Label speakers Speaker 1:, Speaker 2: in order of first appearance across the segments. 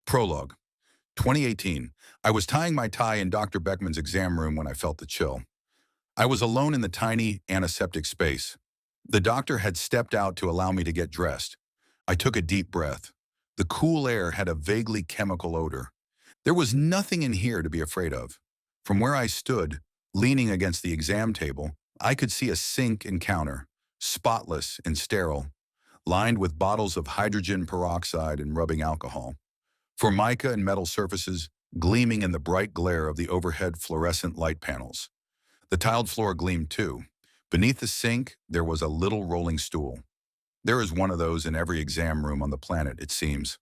Speaker 1: Prologue, 2018. I was tying my tie in Dr. Beckman's exam room when I felt the chill. I was alone in the tiny, antiseptic space. The doctor had stepped out to allow me to get dressed. I took a deep breath. The cool air had a vaguely chemical odor. There was nothing in here to be afraid of. From where I stood, leaning against the exam table, I could see a sink and counter, spotless and sterile, lined with bottles of hydrogen peroxide and rubbing alcohol. Formica and metal surfaces gleaming in the bright glare of the overhead fluorescent light panels. The tiled floor gleamed too. Beneath the sink, there was a little rolling stool. There is one of those in every exam room on the planet, it seems.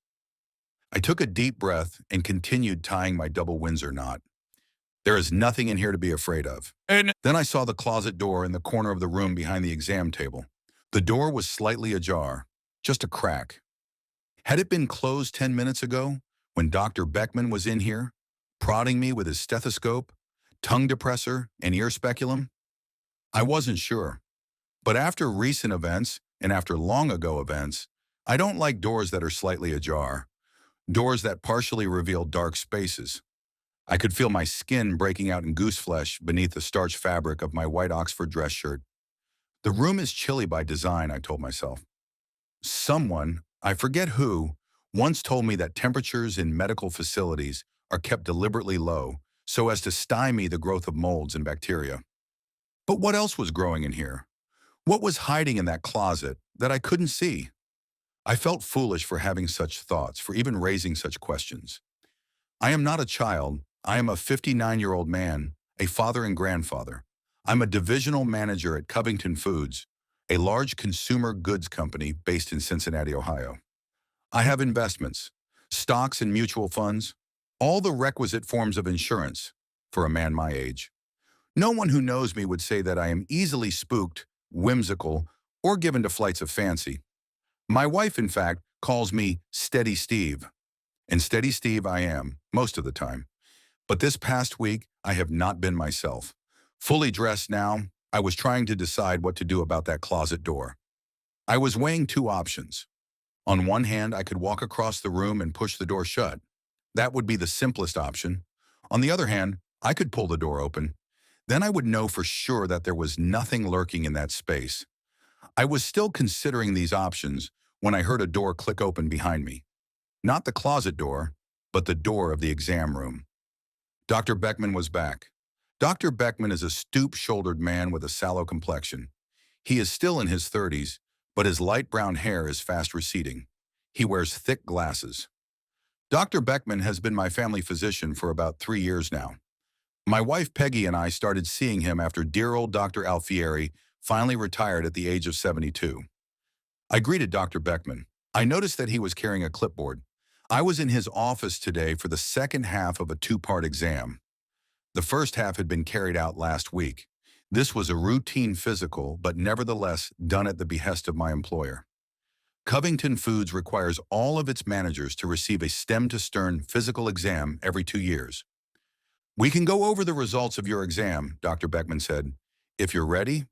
Speaker 1: I took a deep breath and continued tying my double Windsor knot. There is nothing in here to be afraid of. And then I saw the closet door in the corner of the room behind the exam table. The door was slightly ajar, just a crack. Had it been closed 10 minutes ago, when Dr. Beckman was in here, prodding me with his stethoscope, tongue depressor, and ear speculum? I wasn't sure. But after recent events, and after long ago events, I don't like doors that are slightly ajar, doors that partially reveal dark spaces. I could feel my skin breaking out in goose flesh beneath the starched fabric of my white Oxford dress shirt. The room is chilly by design, I told myself. Someone, I forget who, once told me that temperatures in medical facilities are kept deliberately low so as to stymie the growth of molds and bacteria. But what else was growing in here? What was hiding in that closet that I couldn't see? I felt foolish for having such thoughts, for even raising such questions. I am not a child. I am a 59-year-old man, a father and grandfather. I'm a divisional manager at Covington Foods, a large consumer goods company based in Cincinnati, Ohio. I have investments, stocks and mutual funds, all the requisite forms of insurance for a man my age. No one who knows me would say that I am easily spooked, whimsical, or given to flights of fancy. My wife, in fact, calls me Steady Steve. And Steady Steve I am, most of the time. But this past week, I have not been myself. Fully dressed now, I was trying to decide what to do about that closet door. I was weighing two options. On one hand, I could walk across the room and push the door shut. That would be the simplest option. On the other hand, I could pull the door open. Then I would know for sure that there was nothing lurking in that space. I was still considering these options when I heard a door click open behind me. Not the closet door, but the door of the exam room. Dr. Beckman was back. Dr. Beckman is a stoop-shouldered man with a sallow complexion. He is still in his 30s, but his light brown hair is fast receding. He wears thick glasses. Dr. Beckman has been my family physician for about 3 years now. My wife Peggy and I started seeing him after dear old Dr. Alfieri finally retired at the age of 72. I greeted Dr. Beckman. I noticed that he was carrying a clipboard. I was in his office today for the second half of a two-part exam. The first half had been carried out last week. This was a routine physical, but nevertheless done at the behest of my employer. Covington Foods requires all of its managers to receive a stem-to-stern physical exam every 2 years. We can go over the results of your exam, Dr. Beckman said. If you're ready,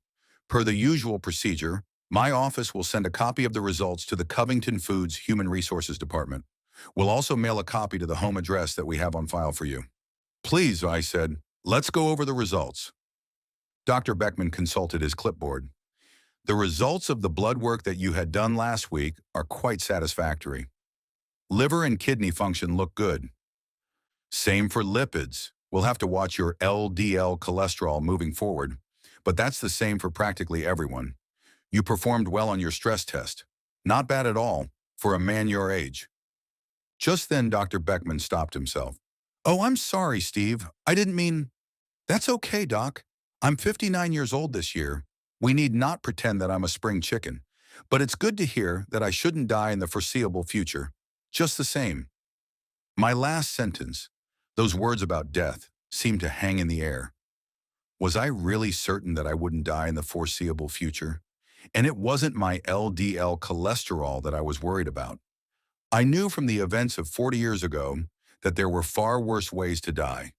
Speaker 1: per the usual procedure, my office will send a copy of the results to the Covington Foods Human Resources Department. We'll also mail a copy to the home address that we have on file for you. Please, I said, let's go over the results. Dr. Beckman consulted his clipboard. The results of the blood work that you had done last week are quite satisfactory. Liver and kidney function look good. Same for lipids. We'll have to watch your LDL cholesterol moving forward, but that's the same for practically everyone. You performed well on your stress test. Not bad at all for a man your age. Just then, Dr. Beckman stopped himself. Oh, I'm sorry, Steve. I didn't mean... That's okay, Doc. I'm 59 years old this year. We need not pretend that I'm a spring chicken, but it's good to hear that I shouldn't die in the foreseeable future. Just the same. My last sentence, those words about death, seemed to hang in the air. Was I really certain that I wouldn't die in the foreseeable future? And it wasn't my LDL cholesterol that I was worried about. I knew from the events of 40 years ago that there were far worse ways to die.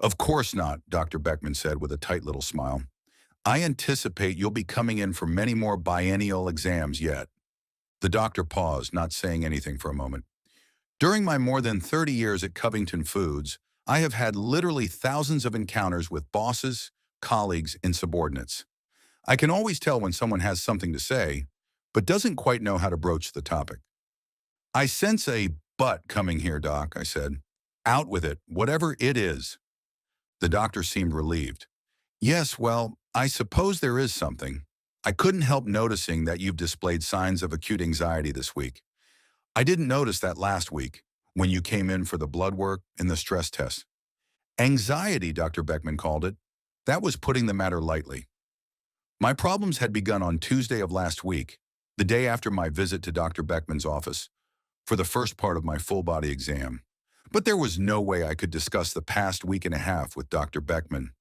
Speaker 1: Of course not, Dr. Beckman said with a tight little smile. I anticipate you'll be coming in for many more biennial exams yet. The doctor paused, not saying anything for a moment. During my more than 30 years at Covington Foods, I have had literally thousands of encounters with bosses, colleagues, and subordinates. I can always tell when someone has something to say, but doesn't quite know how to broach the topic. I sense a but coming here, Doc, I said. Out with it, whatever it is. The doctor seemed relieved. Yes, well, I suppose there is something. I couldn't help noticing that you've displayed signs of acute anxiety this week. I didn't notice that last week when you came in for the blood work and the stress test. Anxiety, Dr. Beckman called it. That was putting the matter lightly. My problems had begun on Tuesday of last week, the day after my visit to Dr. Beckman's office, for the first part of my full-body exam. But there was no way I could discuss the past week and a half with Dr. Beckman.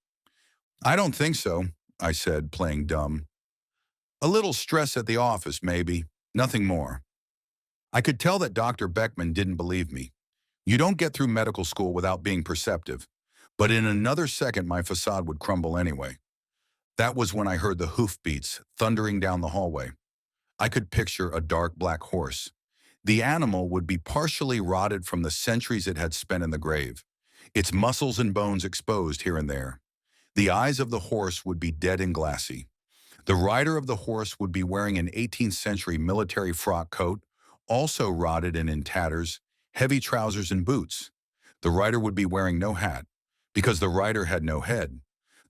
Speaker 1: I don't think so, I said, playing dumb. A little stress at the office, maybe. Nothing more. I could tell that Dr. Beckman didn't believe me. You don't get through medical school without being perceptive. But in another second, my facade would crumble anyway. That was when I heard the hoofbeats thundering down the hallway. I could picture a dark black horse. The animal would be partially rotted from the centuries it had spent in the grave, its muscles and bones exposed here and there. The eyes of the horse would be dead and glassy. The rider of the horse would be wearing an 18th century military frock coat, also rotted and in tatters, heavy trousers and boots. The rider would be wearing no hat, because the rider had no head.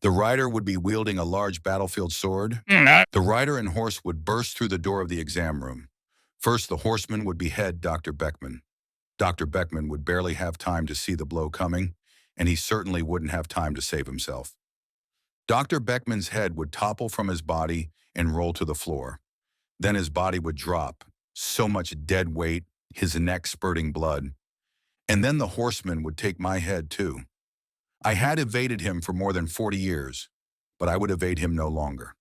Speaker 1: The rider would be wielding a large battlefield sword. The rider and horse would burst through the door of the exam room. First, the horseman would behead Dr. Beckman. Dr. Beckman would barely have time to see the blow coming, and he certainly wouldn't have time to save himself. Dr. Beckman's head would topple from his body and roll to the floor. Then his body would drop, so much dead weight, his neck spurting blood. And then the horseman would take my head too. I had evaded him for more than 40 years, but I would evade him no longer.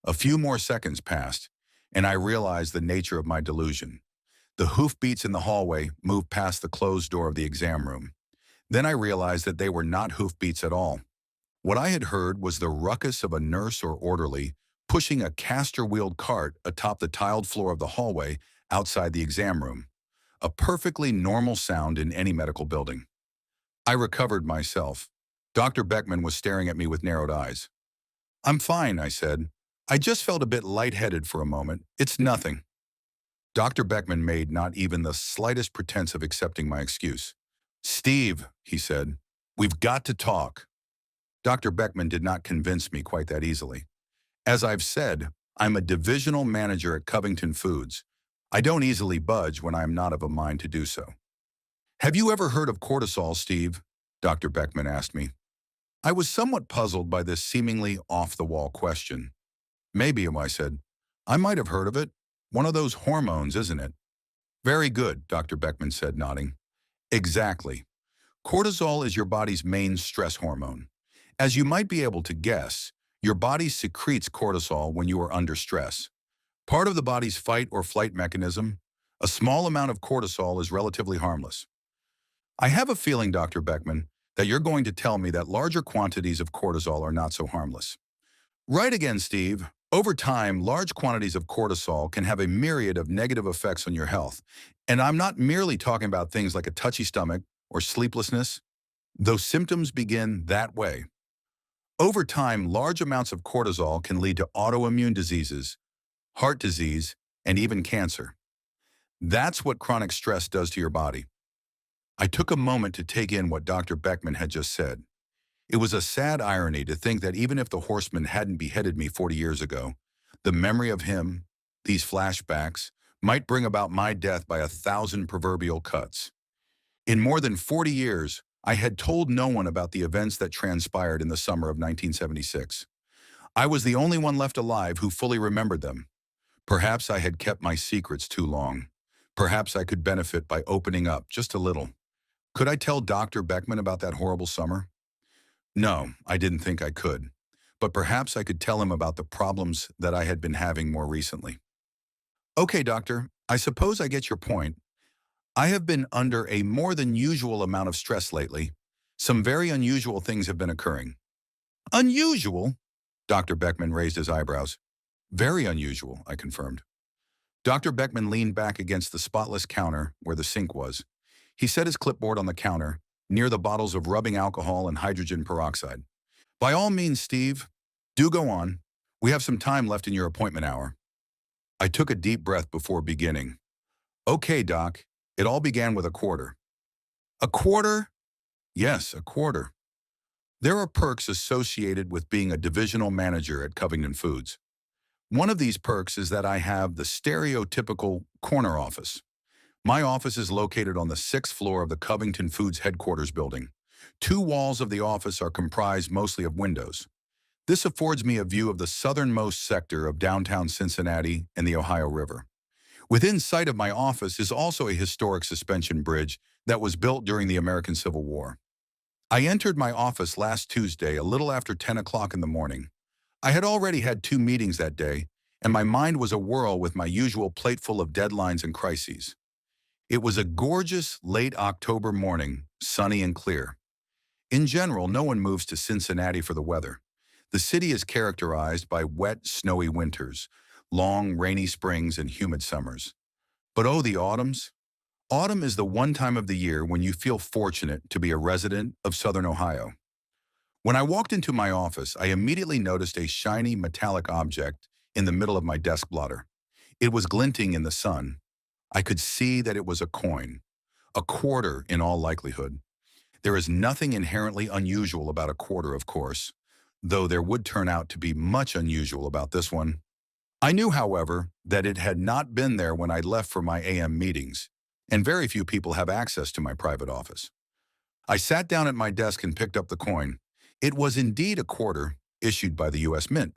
Speaker 1: A few more seconds passed, and I realized the nature of my delusion. The hoofbeats in the hallway moved past the closed door of the exam room. Then I realized that they were not hoofbeats at all. What I had heard was the ruckus of a nurse or orderly pushing a caster-wheeled cart atop the tiled floor of the hallway outside the exam room, a perfectly normal sound in any medical building. I recovered myself. Dr. Beckman was staring at me with narrowed eyes. I'm fine, I said. I just felt a bit lightheaded for a moment. It's nothing. Dr. Beckman made not even the slightest pretense of accepting my excuse. Steve, he said, we've got to talk. Dr. Beckman did not convince me quite that easily. As I've said, I'm a divisional manager at Covington Foods. I don't easily budge when I am not of a mind to do so. Have you ever heard of cortisol, Steve? Dr. Beckman asked me. I was somewhat puzzled by this seemingly off-the-wall question. Maybe, I said. I might have heard of it. One of those hormones, isn't it? Very good, Dr. Beckman said, nodding. Exactly. Cortisol is your body's main stress hormone. As you might be able to guess, your body secretes cortisol when you are under stress. Part of the body's fight or flight mechanism, a small amount of cortisol is relatively harmless. I have a feeling, Dr. Beckman, that you're going to tell me that larger quantities of cortisol are not so harmless. Right again, Steve. Over time, large quantities of cortisol can have a myriad of negative effects on your health. And I'm not merely talking about things like a touchy stomach or sleeplessness. Those symptoms begin that way. Over time, large amounts of cortisol can lead to autoimmune diseases, heart disease, and even cancer. That's what chronic stress does to your body. I took a moment to take in what Dr. Beckman had just said. It was a sad irony to think that even if the horseman hadn't beheaded me 40 years ago, the memory of him, these flashbacks, might bring about my death by 1,000 proverbial cuts. In more than 40 years, I had told no one about the events that transpired in the summer of 1976. I was the only one left alive who fully remembered them. Perhaps I had kept my secrets too long. Perhaps I could benefit by opening up just a little. Could I tell Dr. Beckman about that horrible summer? No, I didn't think I could. But perhaps I could tell him about the problems that I had been having more recently. Okay, doctor, I suppose I get your point. I have been under a more than usual amount of stress lately. Some very unusual things have been occurring. Unusual? Dr. Beckman raised his eyebrows. Very unusual, I confirmed. Dr. Beckman leaned back against the spotless counter where the sink was. He set his clipboard on the counter, near the bottles of rubbing alcohol and hydrogen peroxide. By all means, Steve, do go on. We have some time left in your appointment hour. I took a deep breath before beginning. Okay, Doc, it all began with a quarter. A quarter? Yes, a quarter. There are perks associated with being a divisional manager at Covington Foods. One of these perks is that I have the stereotypical corner office. My office is located on the 6th floor of the Covington Foods headquarters building. Two walls of the office are comprised mostly of windows. This affords me a view of the southernmost sector of downtown Cincinnati and the Ohio River. Within sight of my office is also a historic suspension bridge that was built during the American Civil War. I entered my office last Tuesday a little after 10 o'clock in the morning. I had already had 2 meetings that day, and my mind was a whirl with my usual plate full of deadlines and crises. It was a gorgeous late October morning, sunny and clear. In general, no one moves to Cincinnati for the weather. The city is characterized by wet, snowy winters, long, rainy springs, and humid summers. But oh, the autumns! Autumn is the one time of the year when you feel fortunate to be a resident of Southern Ohio. When I walked into my office, I immediately noticed a shiny metallic object in the middle of my desk blotter. It was glinting in the sun. I could see that it was a coin, a quarter in all likelihood. There is nothing inherently unusual about a quarter, of course, though there would turn out to be much unusual about this one. I knew, however, that it had not been there when I left for my AM meetings, and very few people have access to my private office. I sat down at my desk and picked up the coin. It was indeed a quarter issued by the U.S. Mint,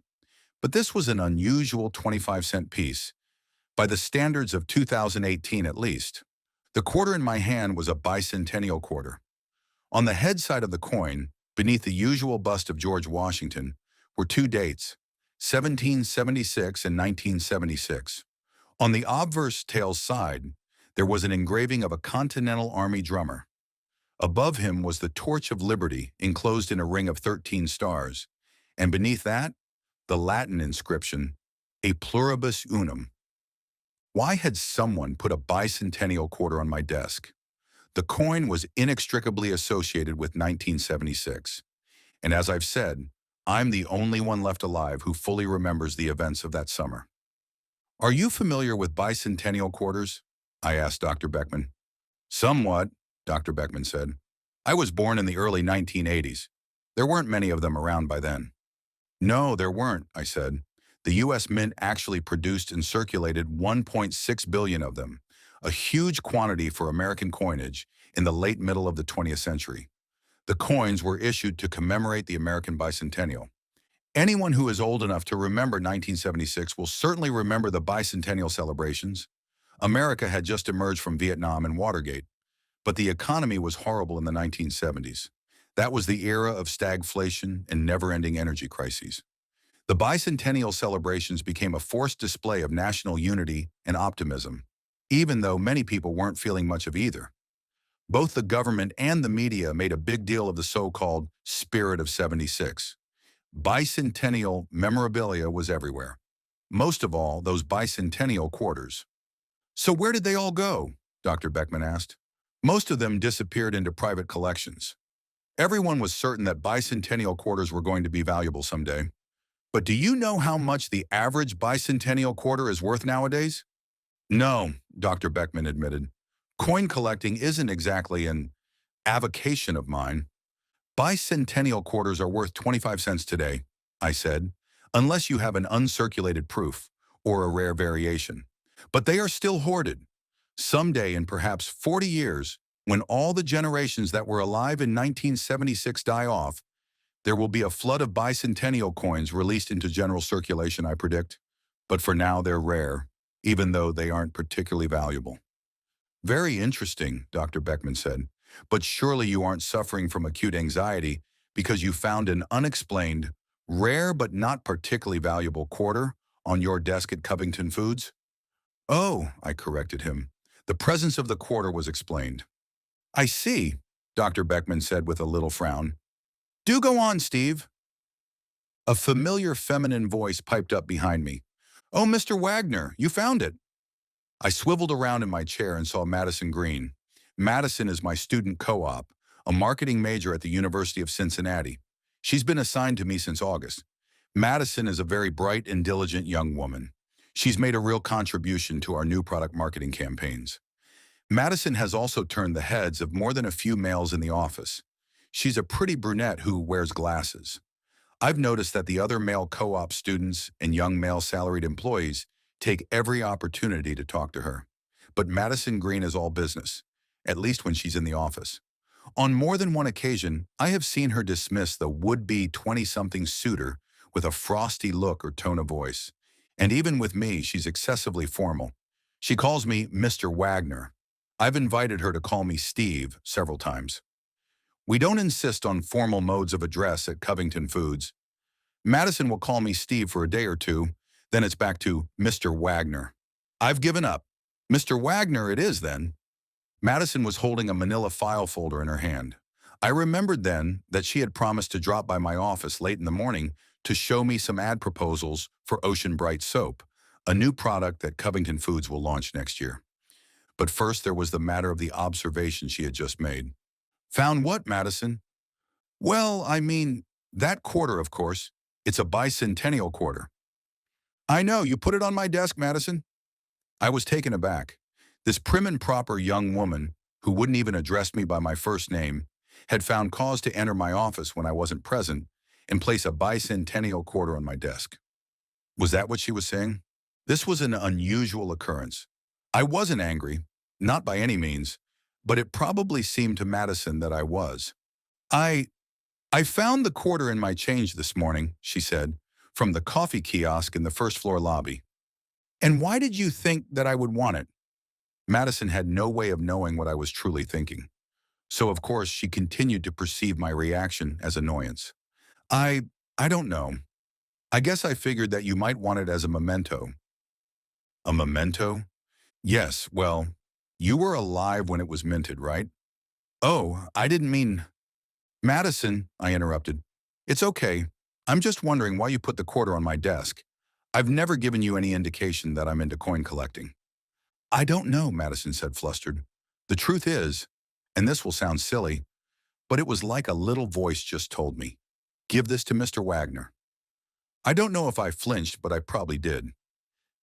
Speaker 1: but this was an unusual 25-cent piece, by the standards of 2018 at least. The quarter in my hand was a bicentennial quarter. On the head side of the coin, beneath the usual bust of George Washington, were 2 dates, 1776 and 1976. On the obverse tail side, there was an engraving of a Continental Army drummer. Above him was the Torch of Liberty enclosed in a ring of 13 stars, and beneath that, the Latin inscription, A Pluribus Unum. Why had someone put a bicentennial quarter on my desk? The coin was inextricably associated with 1976, and as I've said, I'm the only one left alive who fully remembers the events of that summer. Are you familiar with bicentennial quarters? I asked Dr. Beckman. Somewhat, Dr. Beckman said. I was born in the early 1980s. There weren't many of them around by then. No, there weren't, I said. The U.S. Mint actually produced and circulated 1.6 billion of them, a huge quantity for American coinage in the late middle of the 20th century. The coins were issued to commemorate the American Bicentennial. Anyone who is old enough to remember 1976 will certainly remember the bicentennial celebrations. America had just emerged from Vietnam and Watergate, but the economy was horrible in the 1970s. That was the era of stagflation and never-ending energy crises. The bicentennial celebrations became a forced display of national unity and optimism, even though many people weren't feeling much of either. Both the government and the media made a big deal of the so-called spirit of '76. Bicentennial memorabilia was everywhere. Most of all, those bicentennial quarters. So where did they all go? Dr. Beckman asked. Most of them disappeared into private collections. Everyone was certain that bicentennial quarters were going to be valuable someday. But do you know how much the average bicentennial quarter is worth nowadays? No, Dr. Beckman admitted. Coin collecting isn't exactly an avocation of mine. Bicentennial quarters are worth 25 cents today, I said, unless you have an uncirculated proof or a rare variation. But they are still hoarded. Someday in perhaps 40 years, when all the generations that were alive in 1976 die off, there will be a flood of bicentennial coins released into general circulation, I predict. But for now, they're rare, even though they aren't particularly valuable. Very interesting, Dr. Beckman said. But surely you aren't suffering from acute anxiety because you found an unexplained, rare but not particularly valuable quarter on your desk at Covington Foods? Oh, I corrected him. The presence of the quarter was explained. I see, Dr. Beckman said with a little frown. Do go on, Steve. A familiar feminine voice piped up behind me. Oh, Mr. Wagner, you found it. I swiveled around in my chair and saw Madison Green. Madison is my student co-op, a marketing major at the University of Cincinnati. She's been assigned to me since August. Madison is a very bright and diligent young woman. She's made a real contribution to our new product marketing campaigns. Madison has also turned the heads of more than a few males in the office. She's a pretty brunette who wears glasses. I've noticed that the other male co-op students and young male salaried employees take every opportunity to talk to her. But Madison Green is all business, at least when she's in the office. On more than one occasion, I have seen her dismiss the would-be 20-something suitor with a frosty look or tone of voice. And even with me, she's excessively formal. She calls me Mr. Wagner. I've invited her to call me Steve several times. We don't insist on formal modes of address at Covington Foods. Madison will call me Steve for a day or two, then it's back to Mr. Wagner. I've given up. Mr. Wagner it is then. Madison was holding a manila file folder in her hand. I remembered then that she had promised to drop by my office late in the morning to show me some ad proposals for Ocean Bright Soap, a new product that Covington Foods will launch next year. But first there was the matter of the observation she had just made. Found what, Madison? Well, I mean, that quarter, of course. It's a bicentennial quarter. I know, you put it on my desk, Madison. I was taken aback. This prim and proper young woman, who wouldn't even address me by my first name, had found cause to enter my office when I wasn't present and place a bicentennial quarter on my desk. Was that what she was saying? This was an unusual occurrence. I wasn't angry, not by any means, but it probably seemed to Madison that I was. I found the quarter in my change this morning, she said, from the coffee kiosk in the first floor lobby. And why did you think that I would want it? Madison had no way of knowing what I was truly thinking. So, of course, she continued to perceive my reaction as annoyance. I don't know. I guess I figured that you might want it as a memento. A memento? Yes, well, you were alive when it was minted, right? Oh, I didn't mean... Madison, I interrupted. It's okay. I'm just wondering why you put the quarter on my desk. I've never given you any indication that I'm into coin collecting. I don't know, Madison said, flustered. The truth is, and this will sound silly, but it was like a little voice just told me, give this to Mr. Wagner. I don't know if I flinched, but I probably did.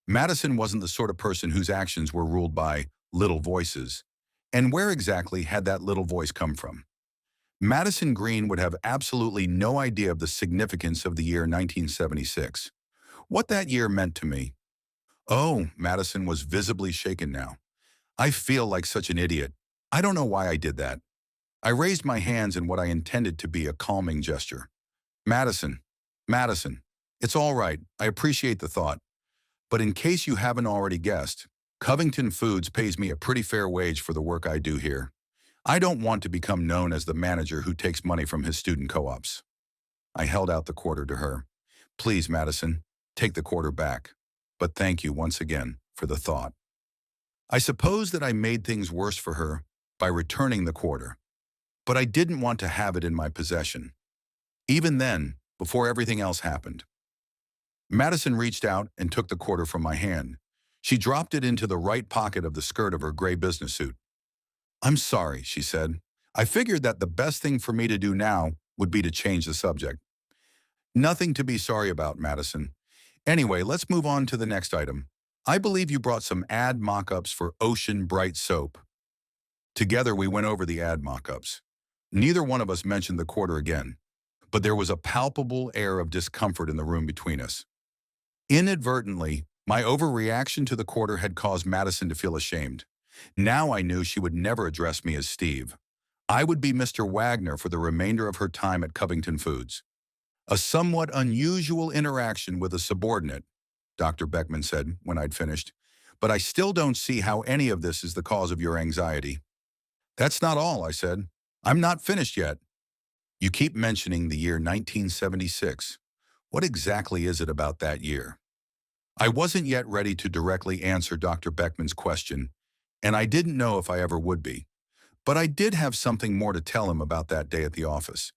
Speaker 1: Madison wasn't the sort of person whose actions were ruled by little voices. And where exactly had that little voice come from? Madison Green would have absolutely no idea of the significance of the year 1976. What that year meant to me. Oh, Madison was visibly shaken now. I feel like such an idiot. I don't know why I did that. I raised my hands in what I intended to be a calming gesture. Madison, it's all right. I appreciate the thought. But in case you haven't already guessed, Covington Foods pays me a pretty fair wage for the work I do here. I don't want to become known as the manager who takes money from his student co-ops. I held out the quarter to her. Please, Madison, take the quarter back. But thank you once again for the thought. I suppose that I made things worse for her by returning the quarter. But I didn't want to have it in my possession. Even then, before everything else happened. Madison reached out and took the quarter from my hand. She dropped it into the right pocket of the skirt of her gray business suit. I'm sorry, she said. I figured that the best thing for me to do now would be to change the subject. Nothing to be sorry about, Madison. Anyway, let's move on to the next item. I believe you brought some ad mock-ups for Ocean Bright Soap. Together we went over the ad mock-ups. Neither one of us mentioned the quarter again, but there was a palpable air of discomfort in the room between us. Inadvertently, my overreaction to the quarter had caused Madison to feel ashamed. Now I knew she would never address me as Steve. I would be Mr. Wagner for the remainder of her time at Covington Foods. A somewhat unusual interaction with a subordinate, Dr. Beckman said when I'd finished, but I still don't see how any of this is the cause of your anxiety. That's not all, I said. I'm not finished yet. You keep mentioning the year 1976. What exactly is it about that year? I wasn't yet ready to directly answer Dr. Beckman's question, and I didn't know if I ever would be. But I did have something more to tell him about that day at the office.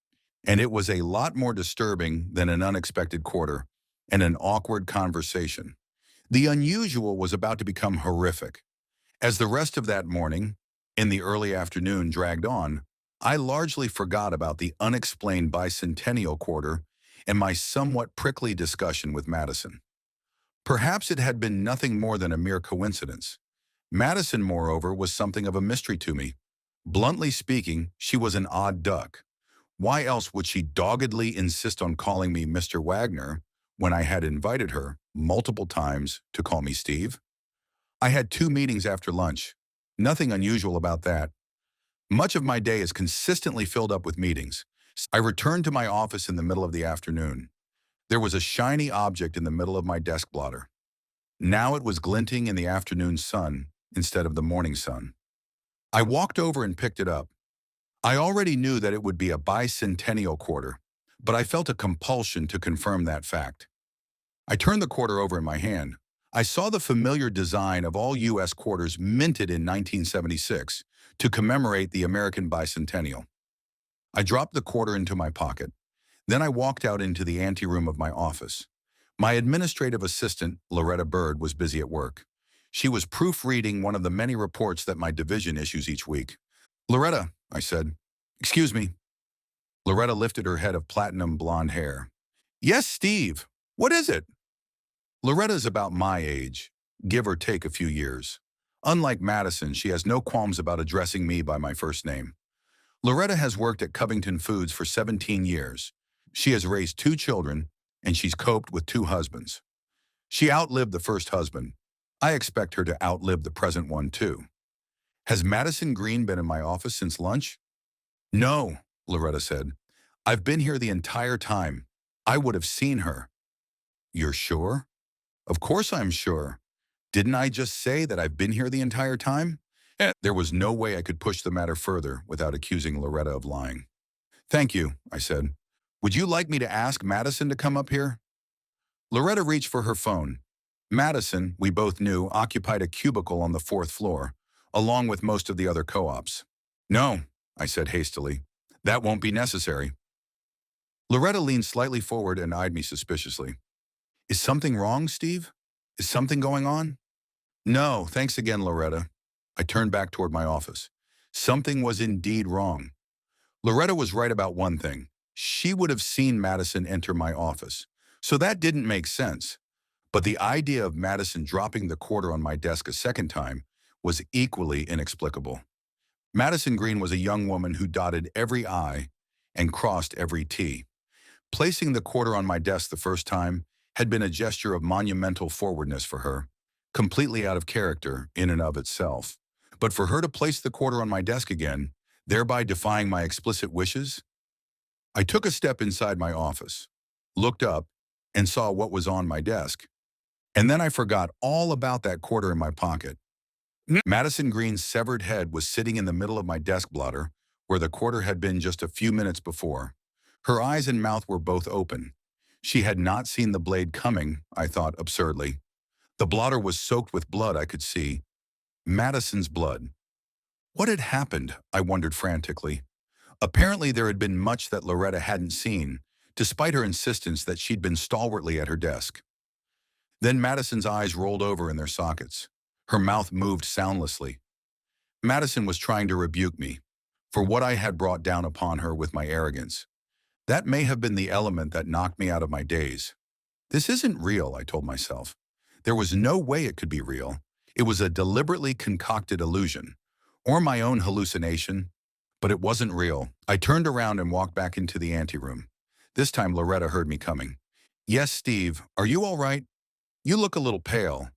Speaker 1: And it was a lot more disturbing than an unexpected quarter and an awkward conversation. The unusual was about to become horrific. As the rest of that morning, in the early afternoon, dragged on, I largely forgot about the unexplained bicentennial quarter and my somewhat prickly discussion with Madison. Perhaps it had been nothing more than a mere coincidence. Madison, moreover, was something of a mystery to me. Bluntly speaking, she was an odd duck. Why else would she doggedly insist on calling me Mr. Wagner when I had invited her multiple times to call me Steve? I had 2 meetings after lunch. Nothing unusual about that. Much of my day is consistently filled up with meetings. I returned to my office in the middle of the afternoon. There was a shiny object in the middle of my desk blotter. Now it was glinting in the afternoon sun instead of the morning sun. I walked over and picked it up. I already knew that it would be a bicentennial quarter, but I felt a compulsion to confirm that fact. I turned the quarter over in my hand. I saw the familiar design of all U.S. quarters minted in 1976 to commemorate the American bicentennial. I dropped the quarter into my pocket. Then I walked out into the anteroom of my office. My administrative assistant, Loretta Bird, was busy at work. She was proofreading one of the many reports that my division issues each week. "Loretta," I said. "Excuse me." Loretta lifted her head of platinum blonde hair. "Yes, Steve. What is it?" Loretta's about my age, give or take a few years. Unlike Madison, she has no qualms about addressing me by my first name. Loretta has worked at Covington Foods for 17 years. She has raised 2 children, and she's coped with 2 husbands. She outlived the first husband. I expect her to outlive the present one, too. "Has Madison Green been in my office since lunch?" "No," Loretta said. "I've been here the entire time. I would have seen her." "You're sure?" "Of course I'm sure. Didn't I just say that I've been here the entire time?" There was no way I could push the matter further without accusing Loretta of lying. "Thank you," I said. "Would you like me to ask Madison to come up here?" Loretta reached for her phone. Madison, we both knew, occupied a cubicle on the 4th floor, along with most of the other co-ops. "No," I said hastily. "That won't be necessary." Loretta leaned slightly forward and eyed me suspiciously. "Is something wrong, Steve? Is something going on?" "No, thanks again, Loretta." I turned back toward my office. Something was indeed wrong. Loretta was right about one thing. She would have seen Madison enter my office. So that didn't make sense. But the idea of Madison dropping the quarter on my desk a second time was equally inexplicable. Madison Green was a young woman who dotted every I and crossed every T. Placing the quarter on my desk the first time had been a gesture of monumental forwardness for her, completely out of character in and of itself. But for her to place the quarter on my desk again, thereby defying my explicit wishes? I took a step inside my office, looked up, and saw what was on my desk. And then I forgot all about that quarter in my pocket. Madison Green's severed head was sitting in the middle of my desk blotter, where the quarter had been just a few minutes before. Her eyes and mouth were both open. She had not seen the blade coming, I thought absurdly. The blotter was soaked with blood, I could see. Madison's blood. What had happened, I wondered frantically. Apparently there had been much that Loretta hadn't seen, despite her insistence that she'd been stalwartly at her desk. Then Madison's eyes rolled over in their sockets. Her mouth moved soundlessly. Madison was trying to rebuke me for what I had brought down upon her with my arrogance. That may have been the element that knocked me out of my daze. This isn't real, I told myself. There was no way it could be real. It was a deliberately concocted illusion, or my own hallucination, but it wasn't real. I turned around and walked back into the anteroom. This time Loretta heard me coming. "Yes, Steve, are you all right? You look a little pale."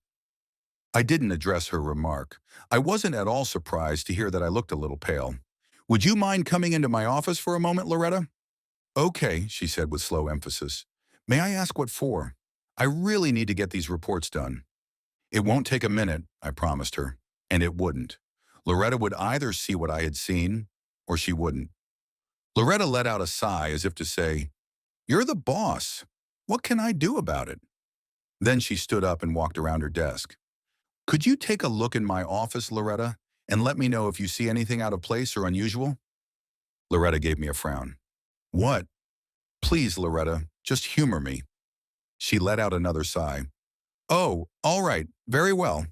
Speaker 1: I didn't address her remark. I wasn't at all surprised to hear that I looked a little pale. "Would you mind coming into my office for a moment, Loretta?" "Okay," she said with slow emphasis. "May I ask what for? I really need to get these reports done." "It won't take a minute," I promised her, and it wouldn't. Loretta would either see what I had seen, or she wouldn't. Loretta let out a sigh as if to say, "You're the boss. What can I do about it?" Then she stood up and walked around her desk. "Could you take a look in my office, Loretta, and let me know if you see anything out of place or unusual?" Loretta gave me a frown. "What?" "Please, Loretta, just humor me." She let out another sigh. Oh, all right, very well.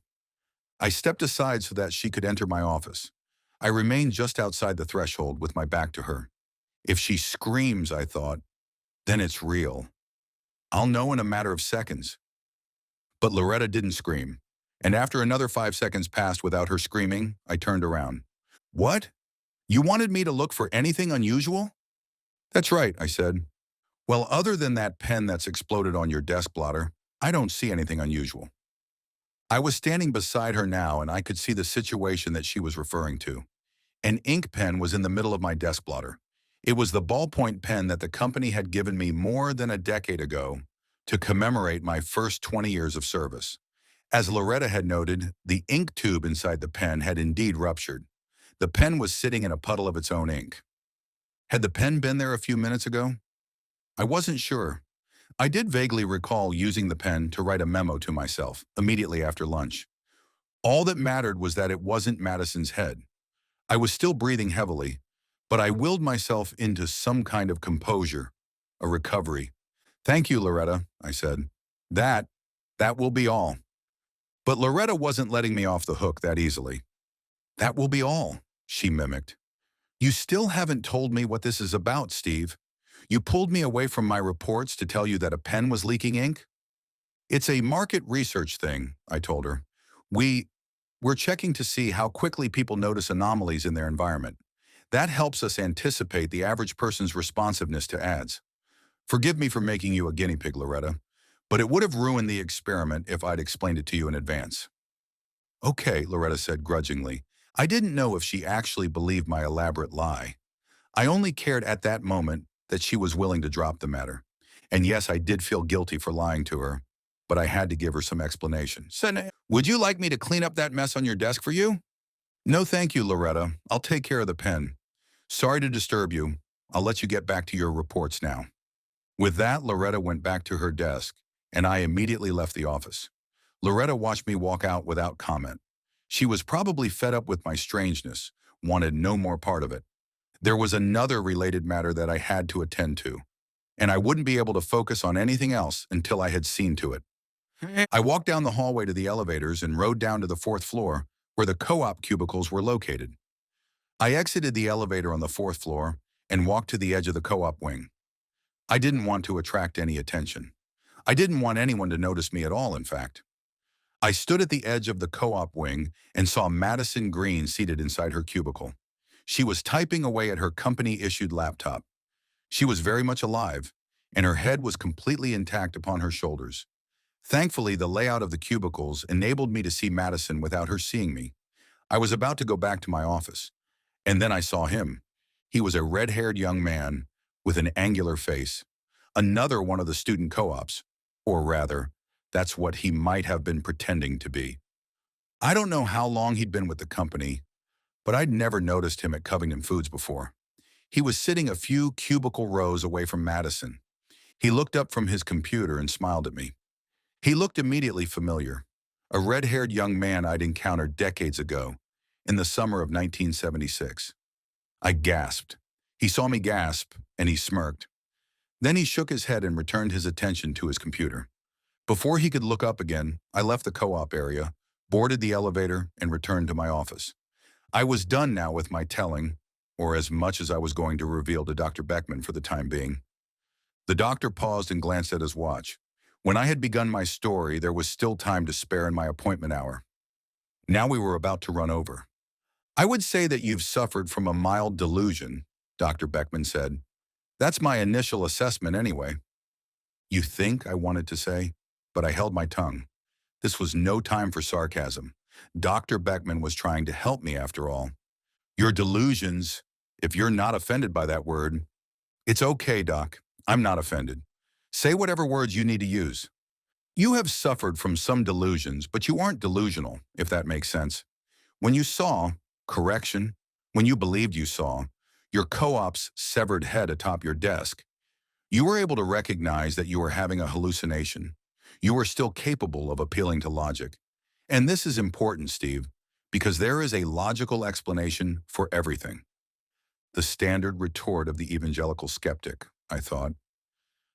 Speaker 1: I stepped aside so that she could enter my office. I remained just outside the threshold with my back to her. If she screams, I thought, then it's real. I'll know in a matter of seconds. But Loretta didn't scream. And after another 5 seconds passed without her screaming, I turned around. What? You wanted me to look for anything unusual? That's right, I said. Well, other than that pen that's exploded on your desk blotter, I don't see anything unusual. I was standing beside her now and I could see the situation that she was referring to. An ink pen was in the middle of my desk blotter. It was the ballpoint pen that the company had given me more than a decade ago to commemorate my first 20 years of service. As Loretta had noted, the ink tube inside the pen had indeed ruptured. The pen was sitting in a puddle of its own ink. Had the pen been there a few minutes ago? I wasn't sure. I did vaguely recall using the pen to write a memo to myself immediately after lunch. All that mattered was that it wasn't Madison's head. I was still breathing heavily, but I willed myself into some kind of composure, a recovery. Thank you, Loretta, I said. That, that will be all. But Loretta wasn't letting me off the hook that easily. That will be all, she mimicked. You still haven't told me what this is about, Steve. You pulled me away from my reports to tell you that a pen was leaking ink? It's a market research thing, I told her. We're checking to see how quickly people notice anomalies in their environment. That helps us anticipate the average person's responsiveness to ads. Forgive me for making you a guinea pig, Loretta, but it would have ruined the experiment if I'd explained it to you in advance. Okay, Loretta said grudgingly. I didn't know if she actually believed my elaborate lie. I only cared at that moment that she was willing to drop the matter. And yes, I did feel guilty for lying to her, but I had to give her some explanation. Would you like me to clean up that mess on your desk for you? No, thank you, Loretta. I'll take care of the pen. Sorry to disturb you. I'll let you get back to your reports now. With that, Loretta went back to her desk, and I immediately left the office. Loretta watched me walk out without comment. She was probably fed up with my strangeness, wanted no more part of it. There was another related matter that I had to attend to, and I wouldn't be able to focus on anything else until I had seen to it. I walked down the hallway to the elevators and rode down to the fourth floor, where the co-op cubicles were located. I exited the elevator on the fourth floor and walked to the edge of the co-op wing. I didn't want to attract any attention. I didn't want anyone to notice me at all, in fact. I stood at the edge of the co-op wing and saw Madison Green seated inside her cubicle. She was typing away at her company-issued laptop. She was very much alive, and her head was completely intact upon her shoulders. Thankfully, the layout of the cubicles enabled me to see Madison without her seeing me. I was about to go back to my office, and then I saw him. He was a red-haired young man with an angular face, another one of the student co-ops, or rather, that's what he might have been pretending to be. I don't know how long he'd been with the company, but I'd never noticed him at Covington Foods before. He was sitting a few cubicle rows away from Madison. He looked up from his computer and smiled at me. He looked immediately familiar, a red-haired young man I'd encountered decades ago, in the summer of 1976. I gasped. He saw me gasp, and he smirked. Then he shook his head and returned his attention to his computer. Before he could look up again, I left the co-op area, boarded the elevator, and returned to my office. I was done now with my telling, or as much as I was going to reveal to Dr. Beckman for the time being. The doctor paused and glanced at his watch. When I had begun my story, there was still time to spare in my appointment hour. Now we were about to run over. I would say that you've suffered from a mild delusion, Dr. Beckman said. That's my initial assessment anyway. You think, I wanted to say, but I held my tongue. This was no time for sarcasm. Dr. Beckman was trying to help me after all. Your delusions, if you're not offended by that word. It's okay, Doc. I'm not offended. Say whatever words you need to use. You have suffered from some delusions, but you aren't delusional, if that makes sense. When you saw, correction, when you believed you saw, your co-op's severed head atop your desk, you were able to recognize that you were having a hallucination. You were still capable of appealing to logic. And this is important, Steve, because there is a logical explanation for everything. The standard retort of the evangelical skeptic, I thought.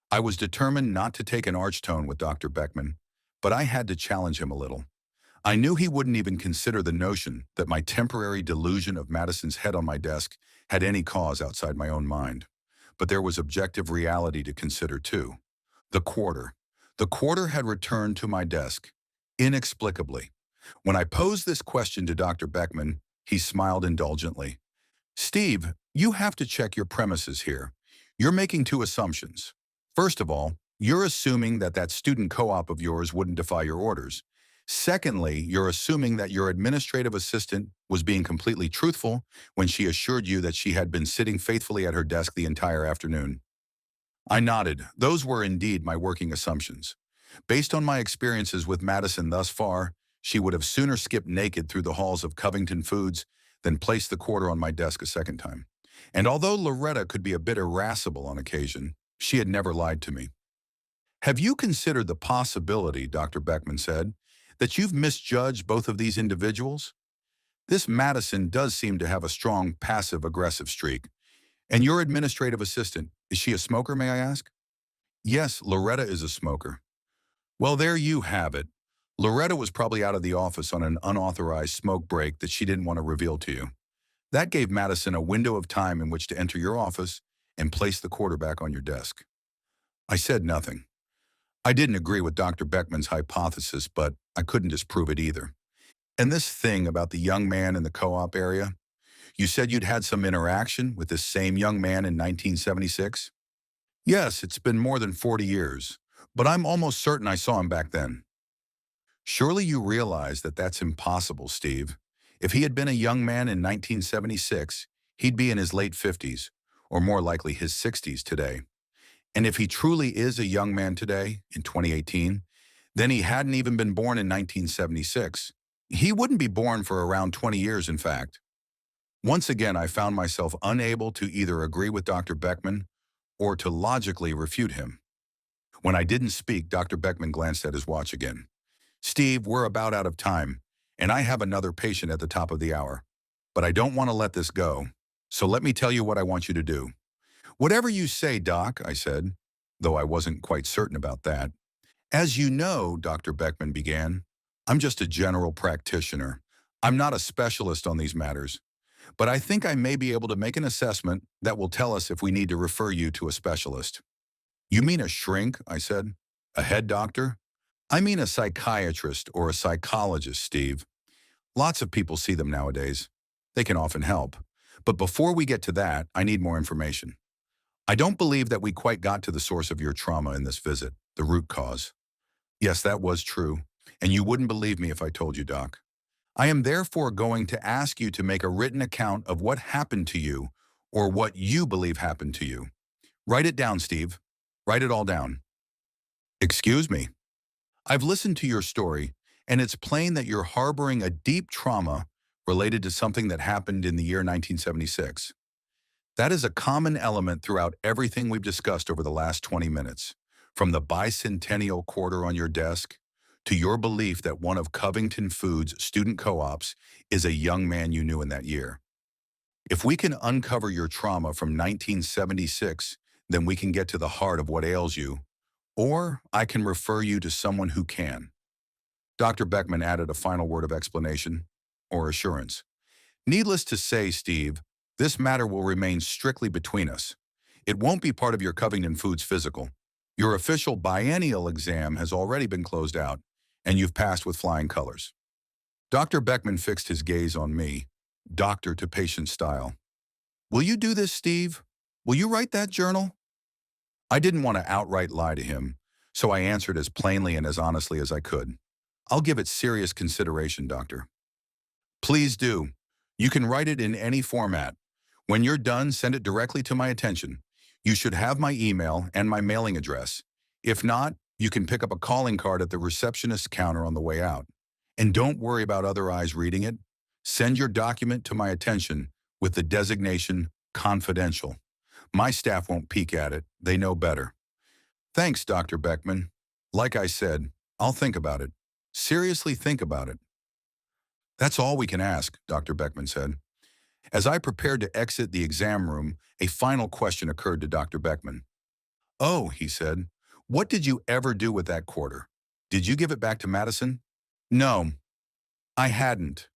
Speaker 1: I was determined not to take an arch tone with Dr. Beckman, but I had to challenge him a little. I knew he wouldn't even consider the notion that my temporary delusion of Madison's head on my desk had any cause outside my own mind. But there was objective reality to consider too. The quarter. The quarter had returned to my desk, inexplicably. When I posed this question to Dr. Beckman, he smiled indulgently. Steve, you have to check your premises here. You're making two assumptions. First of all, you're assuming that that student co-op of yours wouldn't defy your orders. Secondly, you're assuming that your administrative assistant was being completely truthful when she assured you that she had been sitting faithfully at her desk the entire afternoon. I nodded. Those were indeed my working assumptions. Based on my experiences with Madison thus far, she would have sooner skipped naked through the halls of Covington Foods than placed the quarter on my desk a second time. And although Loretta could be a bit irascible on occasion, she had never lied to me. Have you considered the possibility, Dr. Beckman said, that you've misjudged both of these individuals? This Madison does seem to have a strong passive-aggressive streak. And your administrative assistant, is she a smoker, may I ask? Yes, Loretta is a smoker. Well, there you have it. Loretta was probably out of the office on an unauthorized smoke break that she didn't want to reveal to you. That gave Madison a window of time in which to enter your office and place the quarterback on your desk. I said nothing. I didn't agree with Dr. Beckman's hypothesis, but I couldn't disprove it either. And this thing about the young man in the co-op area, you said you'd had some interaction with this same young man in 1976? Yes, it's been more than 40 years, but I'm almost certain I saw him back then. Surely you realize that that's impossible, Steve. If he had been a young man in 1976, he'd be in his late 50s, or more likely his 60s today. And if he truly is a young man today, in 2018, then he hadn't even been born in 1976. He wouldn't be born for around 20 years, in fact. Once again, I found myself unable to either agree with Dr. Beckman or to logically refute him. When I didn't speak, Dr. Beckman glanced at his watch again. Steve, we're about out of time, and I have another patient at the top of the hour. But I don't want to let this go, so let me tell you what I want you to do. Whatever you say, Doc, I said, though I wasn't quite certain about that. As you know, Dr. Beckman began, I'm just a general practitioner. I'm not a specialist on these matters, but I think I may be able to make an assessment that will tell us if we need to refer you to a specialist. You mean a shrink, I said. A head doctor? I mean a psychiatrist or a psychologist, Steve. Lots of people see them nowadays. They can often help. But before we get to that, I need more information. I don't believe that we quite got to the source of your trauma in this visit, the root cause. Yes, that was true, and you wouldn't believe me if I told you, Doc. I am therefore going to ask you to make a written account of what happened to you or what you believe happened to you. Write it down, Steve. Write it all down. Excuse me. I've listened to your story, and it's plain that you're harboring a deep trauma related to something that happened in the year 1976. That is a common element throughout everything we've discussed over the last 20 minutes, from the Bicentennial quarter on your desk to your belief that one of Covington Foods' student co-ops is a young man you knew in that year. If we can uncover your trauma from 1976, then we can get to the heart of what ails you, or I can refer you to someone who can. Dr. Beckman added a final word of explanation, or assurance. Needless to say, Steve, this matter will remain strictly between us. It won't be part of your Covington Foods physical. Your official biennial exam has already been closed out, and you've passed with flying colors. Dr. Beckman fixed his gaze on me, doctor to patient style. Will you do this, Steve? Will you write that journal? I didn't want to outright lie to him, so I answered as plainly and as honestly as I could. I'll give it serious consideration, Doctor. Please do. You can write it in any format. When you're done, send it directly to my attention. You should have my email and my mailing address. If not, you can pick up a calling card at the receptionist's counter on the way out. And don't worry about other eyes reading it. Send your document to my attention with the designation confidential. My staff won't peek at it. They know better. Thanks, Dr. Beckman. Like I said, I'll think about it. Seriously think about it. That's all we can ask, Dr. Beckman said. As I prepared to exit the exam room, a final question occurred to Dr. Beckman. Oh, he said, what did you ever do with that quarter? Did you give it back to Madison? No, I hadn't.